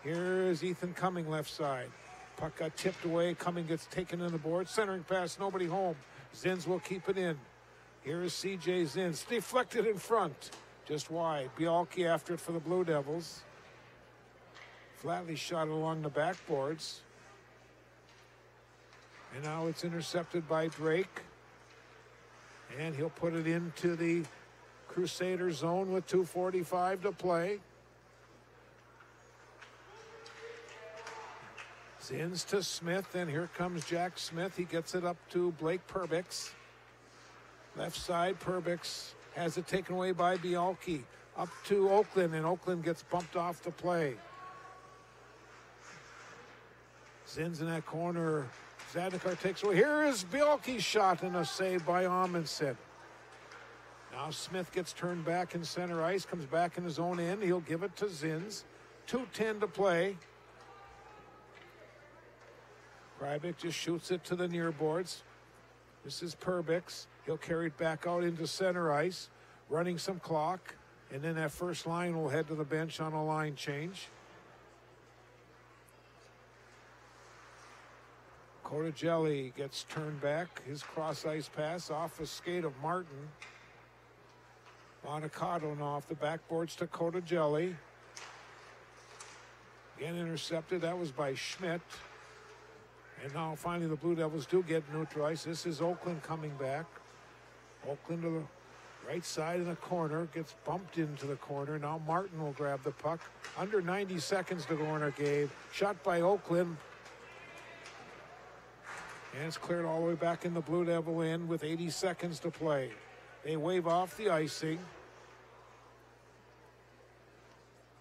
Here is Ethan Cumming left side. Puck got tipped away. Cumming gets taken in the board. Centering pass, nobody home. Zins will keep it in. Here is C.J. Zins. Deflected in front. Just wide. Bialke after it for the Blue Devils. Flatley shot it along the backboards. And now it's intercepted by Drake. And he'll put it into the Crusader zone with 2:45 to play. Zins to Smith, and here comes Jack Smith. He gets it up to Blake Perbix. Left side, Perbix has it taken away by Bialke. Up to Oakland, and Oakland gets bumped off the play. Zins in that corner. Zadnikar takes away. Here is Bialke's shot, and a save by Amundsen. Now Smith gets turned back in center ice, comes back in his own end. He'll give it to Zins. 2:10 to play. Krybik just shoots it to the near boards. This is Perbix. He'll carry it back out into center ice, running some clock, and then that first line will head to the bench on a line change. Cotagelli gets turned back. His cross-ice pass off a skate of Martin. Monacato now off the backboards to Cotagelli. Again intercepted. That was by Schmidt. And now finally the Blue Devils do get neutralized. This is Oakland coming back. Oakland to the right side in the corner. Gets bumped into the corner. Now Martin will grab the puck. Under 90 seconds to go in our game. Shot by Oakland. And it's cleared all the way back in the Blue Devil end with 80 seconds to play. They wave off the icing.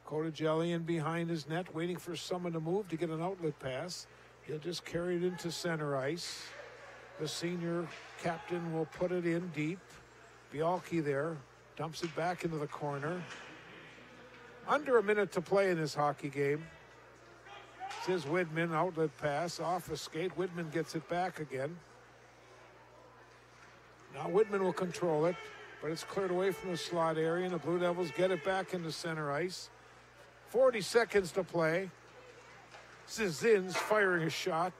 Cotagelli in behind his net, waiting for someone to move to get an outlet pass. He'll just carry it into center ice. The senior captain will put it in deep. Bialke there, dumps it back into the corner. Under a minute to play in this hockey game. This is Widman, outlet pass, off a skate. Widman gets it back again. Now Widman will control it, but it's cleared away from the slot area, and the Blue Devils get it back into center ice. 40 seconds to play. This is Zins firing a shot.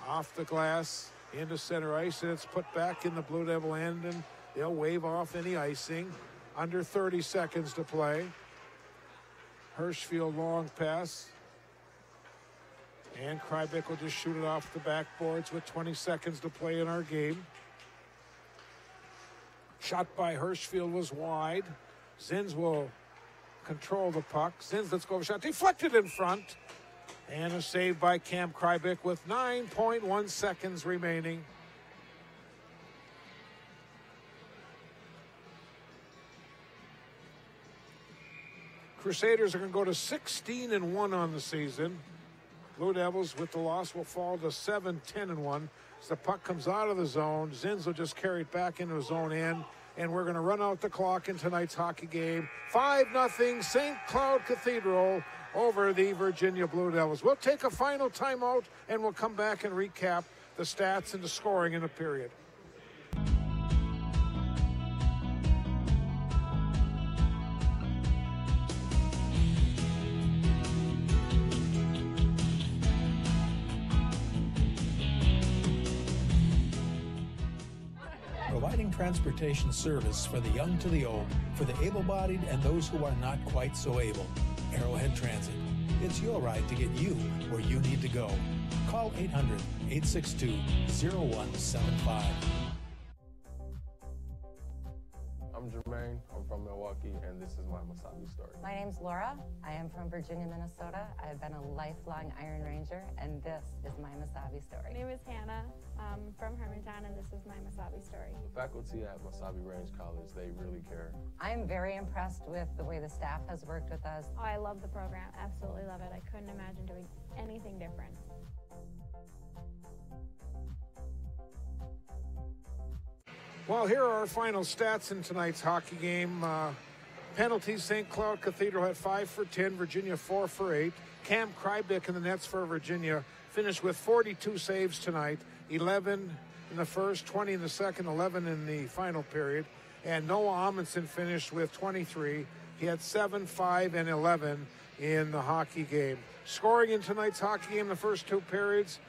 Off the glass, into center ice, and it's put back in the Blue Devil end, and they'll wave off any icing. Under 30 seconds to play. Hirschfield long pass. And Krybik will just shoot it off the backboards with 20 seconds to play in our game. Shot by Hirschfield was wide. Zins will control the puck. Zins, let's go, shot deflected in front. And a save by Cam Krybik with 9.1 seconds remaining. Crusaders are going to go to 16-1 on the season. Blue Devils with the loss will fall to 7-10-1. As the puck comes out of the zone, Zins will just carry it back into his own end. And we're going to run out the clock in tonight's hockey game. 5-0 St. Cloud Cathedral over the Virginia Blue Devils. We'll take a final timeout and we'll come back and recap the stats and the scoring in the period. Providing transportation service for the young to the old, for the able-bodied and those who are not quite so able. Arrowhead Transit. It's your ride to get you where you need to go. Call 800-862-0175. I'm Jermaine. I'm from Milwaukee, and this is my Masabi story. My name's Laura. I am from Virginia, Minnesota. I've been a lifelong Iron Ranger, and this is my Masabi story. My name is Hannah. I'm from Hermantown, and this is my Masabi story. The faculty at Masabi Range College, they really care. I'm very impressed with the way the staff has worked with us. Oh, I love the program. Absolutely love it. I couldn't imagine doing anything different. Well, here are our final stats in tonight's hockey game. Penalties, St. Cloud Cathedral had 5 for 10, Virginia 4 for 8. Cam Krybick in the nets for Virginia finished with 42 saves tonight, 11 in the first, 20 in the second, 11 in the final period. And Noah Amundsen finished with 23. He had 7, 5, and 11 in the hockey game. Scoring in tonight's hockey game, the first 2 periods,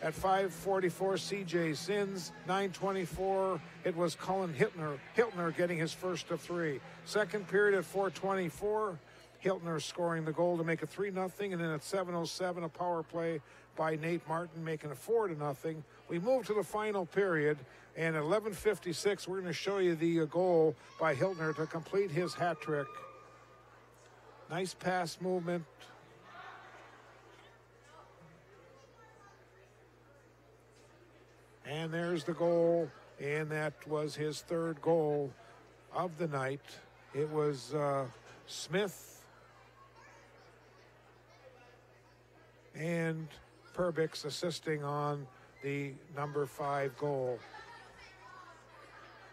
at 5:44, C.J. Sins. 9:24, it was Cullen Hiltner getting his first of 3. Second period at 4:24, Hiltner scoring the goal to make it 3-0. And then at 7:07, a power play by Nate Martin making it 4-0. We move to the final period, and at 11:56, we're going to show you the goal by Hiltner to complete his hat trick. Nice pass movement. And there's the goal, and that was his 3rd goal of the night. It was Smith and Perbix assisting on the number 5 goal.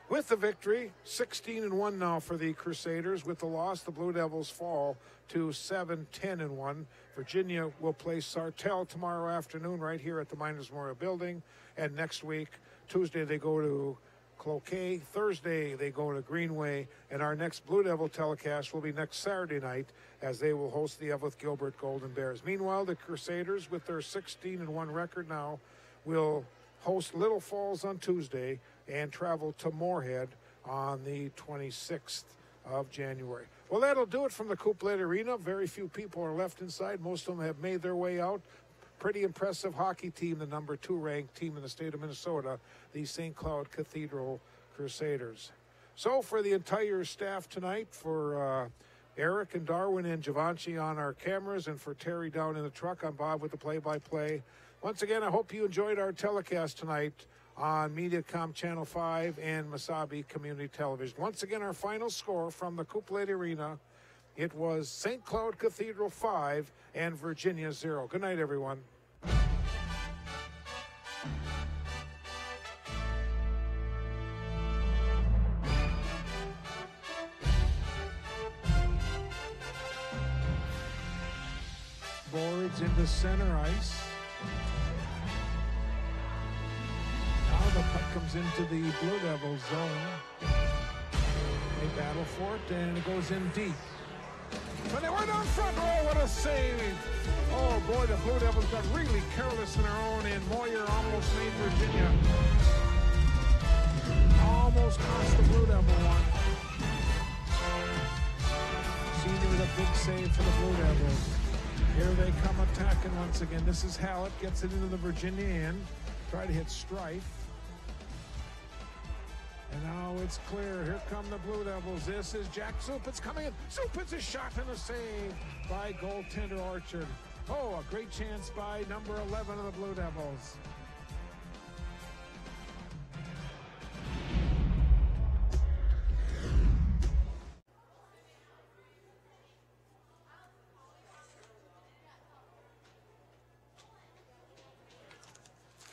With the victory, 16-1 now for the Crusaders. With the loss, the Blue Devils fall to 7-10-1. Virginia will play Sartell tomorrow afternoon right here at the Miners Memorial Building. And next week, Tuesday, they go to Cloquet. Thursday, they go to Greenway. And our next Blue Devil telecast will be next Saturday night as they will host the Everett Gilbert Golden Bears. Meanwhile, the Crusaders, with their 16-1 record now, will host Little Falls on Tuesday and travel to Moorhead on the 26th of January. Well, that'll do it from the Coupe Arena. Very few people are left inside. Most of them have made their way out. Pretty impressive hockey team, the number 2 ranked team in the state of Minnesota, the St. Cloud Cathedral Crusaders. So for the entire staff tonight, for Eric and Darwin and Givenchy on our cameras, and for Terry down in the truck, I'm Bob with the play-by-play. Once again, I hope you enjoyed our telecast tonight on Mediacom Channel 5 and Masabi Community Television. Once again, our final score from the Coupe Arena, it was St. Cloud Cathedral 5 and Virginia 0. Good night, everyone. Boards into center ice. Now the puck comes into the Blue Devils zone. They battle for it, and it goes in deep. But they were down front. Oh, what a save. Oh, boy, the Blue Devils got really careless in their own, and Moyer almost made Virginia. Almost cost the Blue Devil one. Senior with a big save for the Blue Devils. Here they come attacking once again. This is Hallett, gets it into the Virginia end. Try to hit Strife. And now it's clear. Here come the Blue Devils. This is Jack Supitz coming in. Supitz is shot and a save by goaltender Orchard. Oh, a great chance by number 11 of the Blue Devils.